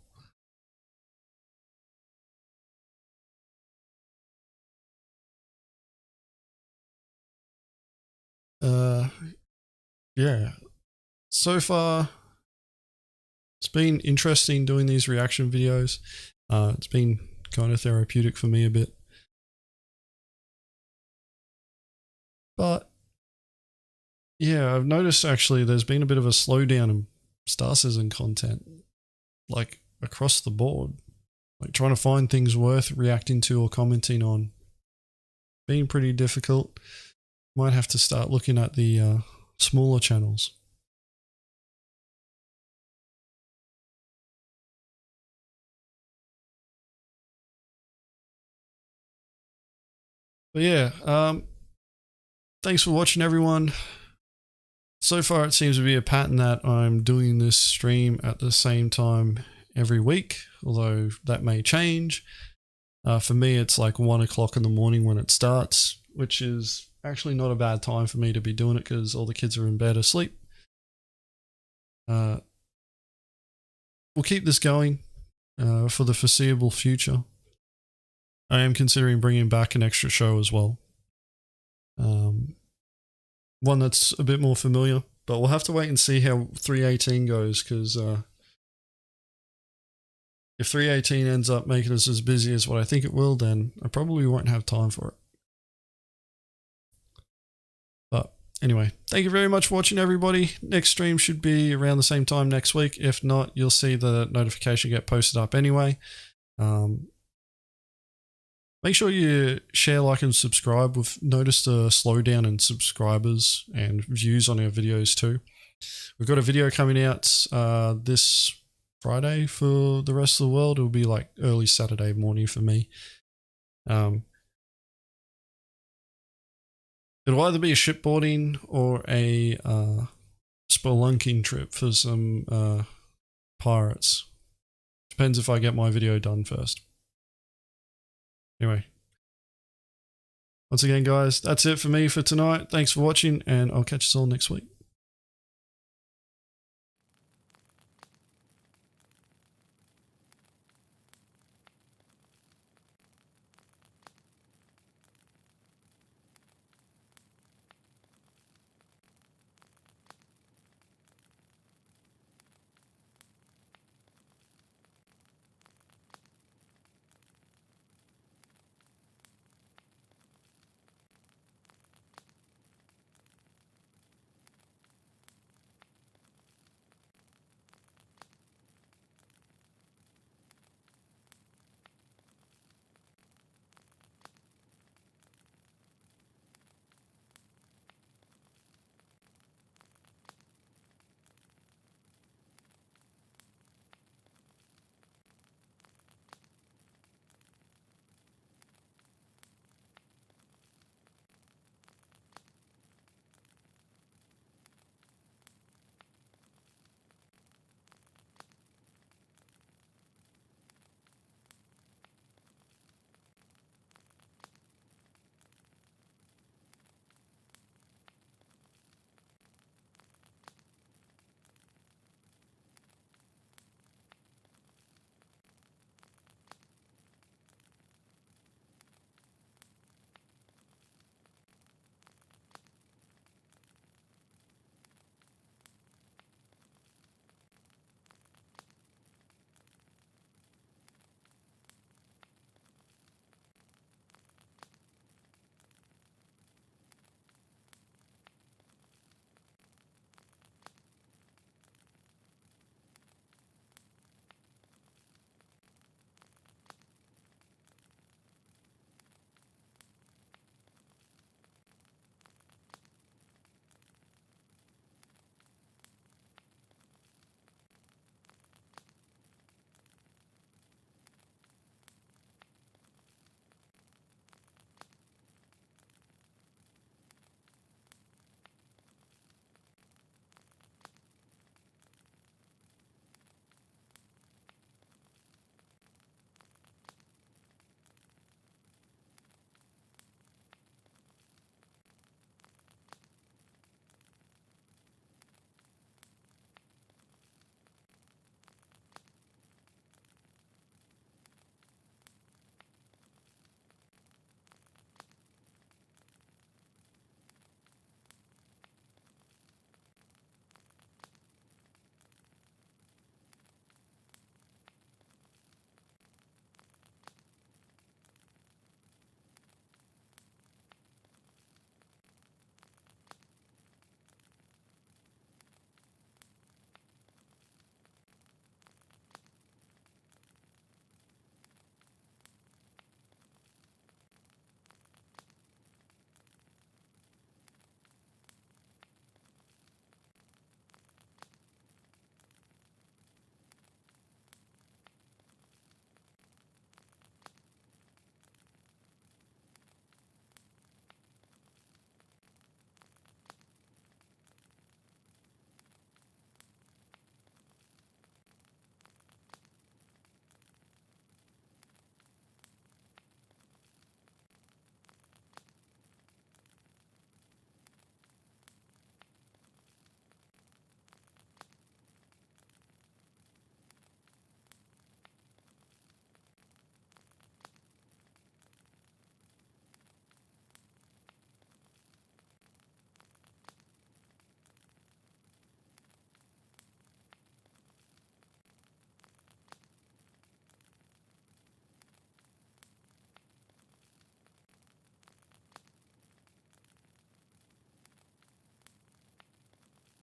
Yeah. So far, it's been interesting doing these reaction videos. It's been kind of therapeutic for me a bit. But yeah, I've noticed actually there's been a bit of a slowdown in Star Citizen content, like across the board. Like trying to find things worth reacting to or commenting on. Being pretty difficult. Might have to start looking at the smaller channels. But yeah, thanks for watching, everyone. So far, it seems to be a pattern that I'm doing this stream at the same time every week, although that may change. For me, it's like 1 o'clock in the morning when it starts, which is actually not a bad time for me to be doing it because all the kids are in bed asleep. We'll keep this going for the foreseeable future. I am considering bringing back an extra show as well. One that's a bit more familiar, but we'll have to wait and see how 318 goes because if 318 ends up making us as busy as what I think it will, then I probably won't have time for it. But anyway, thank you very much for watching, everybody. Next stream should be around the same time next week. If not, you'll see the notification get posted up anyway. Make sure you share, like, and subscribe. We've noticed a slowdown in subscribers and views on our videos too. We've got a video coming out this Friday for the rest of the world. It'll be like early Saturday morning for me. It'll either be a shipboarding or a spelunking trip for some pirates. Depends if I get my video done first. Anyway, once again, guys, that's it for me for tonight. Thanks for watching, and I'll catch you all next week.